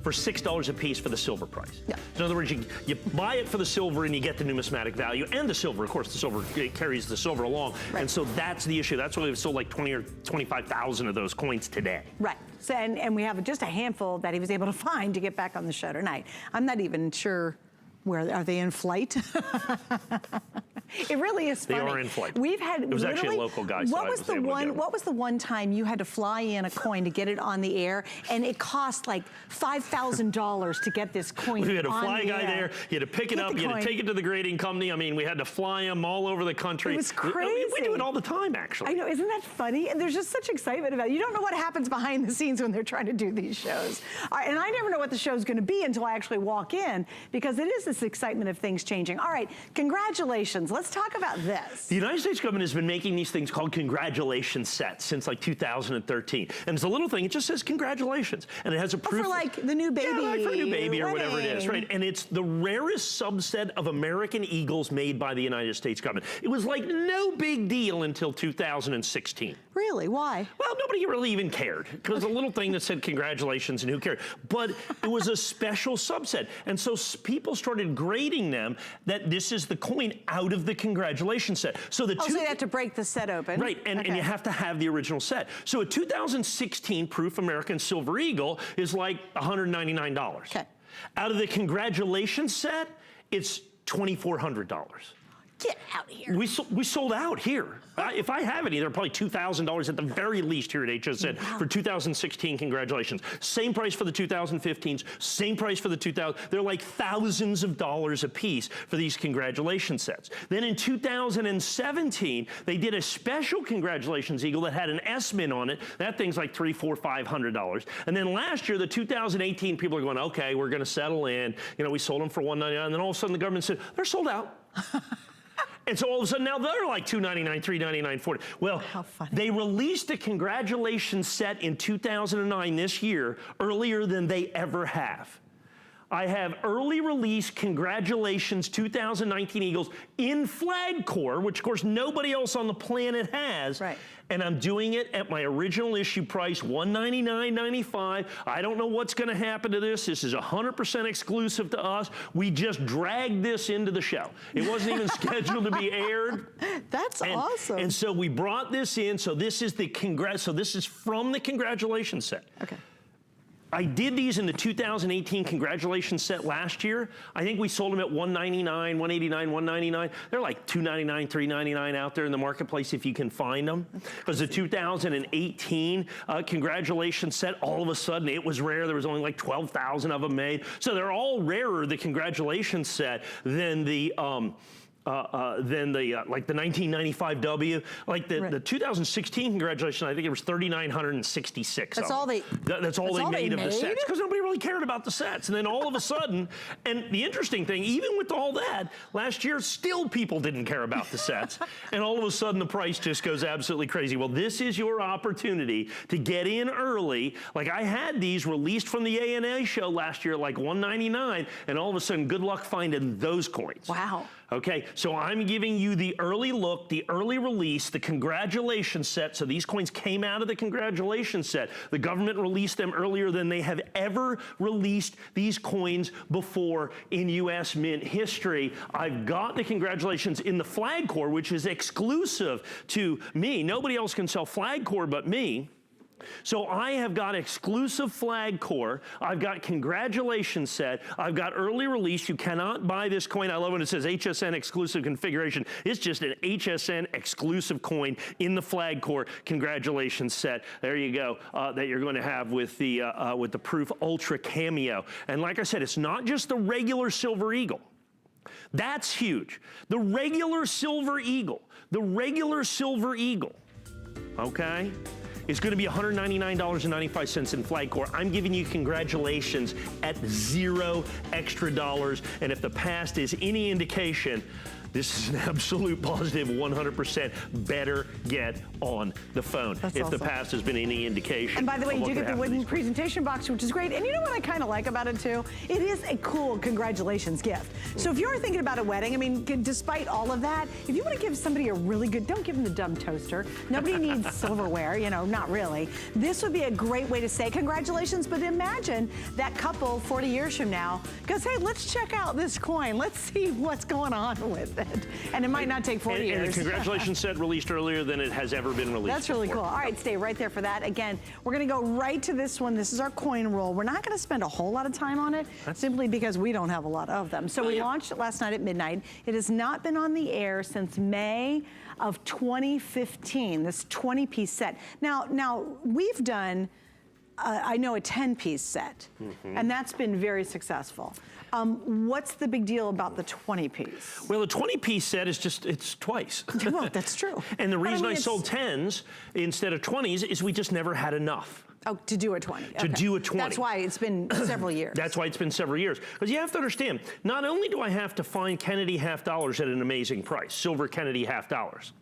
Speaker 2: for $6 a piece for the silver price.
Speaker 1: Yeah.
Speaker 2: In other words, you buy it for the silver and you get the numismatic value and the silver. Of course, the silver carries the silver along.
Speaker 1: Right.
Speaker 2: And so that's the issue. That's why we've sold like 20 or 25,000 of those coins today.
Speaker 1: Right. So, and we have just a handful that he was able to find to get back on the show tonight. I'm not even sure where are they in flight. It really is funny.
Speaker 2: They are in flight.
Speaker 1: We've had.
Speaker 2: It was actually a local guy.
Speaker 1: What was the one? What was the one time you had to fly in a coin to get it on the air, and it cost like $5,000 to get this coin?
Speaker 2: We had a fly
Speaker 1: on the
Speaker 2: guy
Speaker 1: air.
Speaker 2: there. You had to pick it up. You had to take it to the grading company. I mean, we had to fly them all over the country.
Speaker 1: It was crazy.
Speaker 2: We do it all the time, actually.
Speaker 1: I know. Isn't that funny? And there's just such excitement about it. You don't know what happens behind the scenes when they're trying to do these shows. And I never know what the show's going to be until I actually walk in, because it is this excitement of things changing. All right, congratulations. Let's talk about this.
Speaker 2: The United States government has been making these things called congratulations sets since like 2013. And it's a little thing, it just says congratulations. And it has a proof.
Speaker 1: For like the new baby.
Speaker 2: Yeah, like for a new baby or whatever it is,
Speaker 1: wedding.
Speaker 2: right? And it's the rarest subset of American eagles made by the United States government. It was like no big deal until 2016.
Speaker 1: Really? Why?
Speaker 2: Well, nobody really even cared. It was a little thing that said congratulations and who cared. But it was a special subset. And so people started grading them that this is the coin out of the congratulations set. So the
Speaker 1: so you have to break the set open.
Speaker 2: Right, and you have to have the original set. So a 2016 proof American Silver Eagle is like $199.
Speaker 1: Okay.
Speaker 2: Out of the congratulations set, it's $2,400.
Speaker 1: Get out of here.
Speaker 2: We sold out here. If I have any, they're probably $2,000 at the very least here at HSN for 2016 congratulations. Same price for the 2015s, same price for the 2000. They're like thousands of dollars a piece for these congratulations sets. Then in 2017, they did a special congratulations eagle that had an S-min on it. That thing's like $300, $400, $500. And then last year, the 2018, people are going, okay, we're going to settle in. You know, we sold them for $199, and then all of a sudden the government said, they're sold out. And so all of a sudden now they're like $299, $399, $40. Well, they released a congratulations set in 2009 this year, earlier than they ever have. I have early release congratulations 2019 Eagles in flag core, which of course nobody else on the planet has.
Speaker 1: Right.
Speaker 2: And I'm doing it at my original issue price, $199.95. I don't know what's going to happen to this. This is 100% exclusive to us. We just dragged this into the show. It wasn't even scheduled to be aired.
Speaker 1: That's awesome.
Speaker 2: And so we brought this in. So this is the so this is from the congratulations set.
Speaker 1: Okay.
Speaker 2: I did these in the 2018 congratulations set last year. I think we sold them at $199, $189, $199. They're like $299, $399 out there in the marketplace if you can find them. Because the 2018 congratulations set, all of a sudden it was rare. There was only like 12,000 of them made. So they're all rarer, the congratulations set, than the like the 1995 W, like the 2016 congratulations. I think it was 3,966.
Speaker 1: That's all they.
Speaker 2: That's all they made of the sets, because nobody really cared about the sets. And then all of a sudden, and the interesting thing, even with all that, last year still people didn't care about the sets, and all of a sudden the price just goes absolutely crazy. Well, this is your opportunity to get in early. Like I had these released from the ANA show last year, like $199, and all of a sudden, good luck finding those coins.
Speaker 1: Wow.
Speaker 2: Okay, so I'm giving you the early look, the early release, the congratulations set. So these coins came out of the congratulations set. The government released them earlier than they have ever released these coins before in U.S. Mint history. I've got the congratulations in the flag core, which is exclusive to me. Nobody else can sell flag core but me. So I have got exclusive flag core. I've got congratulations set. I've got early release. You cannot buy this coin. I love when it says HSN exclusive configuration. It's just an HSN exclusive coin in the flag core congratulations set. There you go. That you're going to have with the Proof Ultra Cameo. And like I said, it's not just the regular Silver Eagle. That's huge. The regular Silver Eagle. Okay? It's going to be $199.95 in flag core. I'm giving you congratulations at $0 extra. And if the past is any indication, This is an absolute positive 100% better get on the phone.
Speaker 1: That's
Speaker 2: if
Speaker 1: awesome.
Speaker 2: the past has been any indication.
Speaker 1: And by the way, you do get the wooden presentation box, which is great. And you know what I kind of like about it too? It is a cool congratulations gift. So if you're thinking about a wedding, I mean, despite all of that, if you want to give somebody a really good, don't give them the dumb toaster. Nobody needs silverware, you know, not really. This would be a great way to say congratulations, but imagine that couple 40 years from now goes, hey, let's check out this coin. Let's see what's going on with it. And it might not take 40 years.
Speaker 2: And the congratulations set released earlier than it has ever been released.
Speaker 1: That's really
Speaker 2: before.
Speaker 1: cool. All right, stay right there for that. Again, we're going to go right to this one. This is our coin roll. We're not going to spend a whole lot of time on it simply because we don't have a lot of them. So we launched it last night at midnight. It has not been on the air since May of 2015, this 20-piece set. Now we've done, I know, a 10-piece set, and that's been very successful. What's the big deal about the 20-piece?
Speaker 2: Well, the 20-piece set is just, it's twice.
Speaker 1: Well, that's true.
Speaker 2: And the reason
Speaker 1: I
Speaker 2: I sold 10s instead of 20s is we just never had enough.
Speaker 1: Oh, to do a 20.
Speaker 2: To do a 20.
Speaker 1: That's why it's been several years.
Speaker 2: That's why it's been several years. Because you have to understand, not only do I have to find Kennedy half dollars at an amazing price, silver Kennedy half dollars,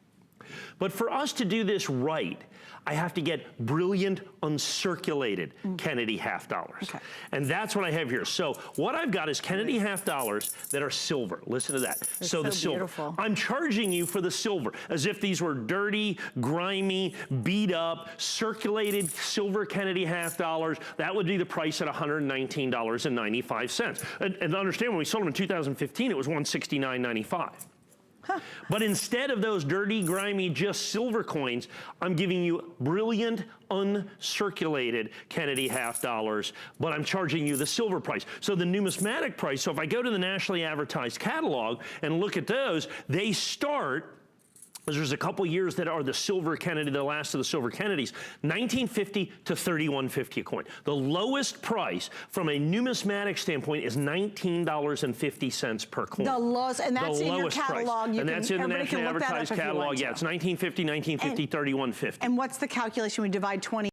Speaker 2: but for us to do this right, I have to get brilliant uncirculated Kennedy half dollars.
Speaker 1: Okay.
Speaker 2: And that's what I have here. So what I've got is Kennedy half dollars that are silver. Listen to that. So the silver.
Speaker 1: Beautiful.
Speaker 2: I'm charging you for the silver as if these were dirty, grimy, beat up, circulated silver Kennedy half dollars. That would be the price at $119.95. And understand, when we sold them in 2015, it was $169.95. But instead of those dirty, grimy, just silver coins, I'm giving you brilliant, uncirculated Kennedy half dollars, but I'm charging you the silver price. So the numismatic price, so if I go to the nationally advertised catalog and look at those, they start, there's a couple years that are the silver Kennedy, the last of the silver Kennedys, $19.50 to $31.50 a coin. The lowest price from a numismatic standpoint is $19.50 per coin.
Speaker 1: The lowest, and that's in your catalog.
Speaker 2: And that's in the nationally advertised catalog. Yeah, it's $19.50, $19.50, $31.50.
Speaker 1: And what's the calculation? We divide 20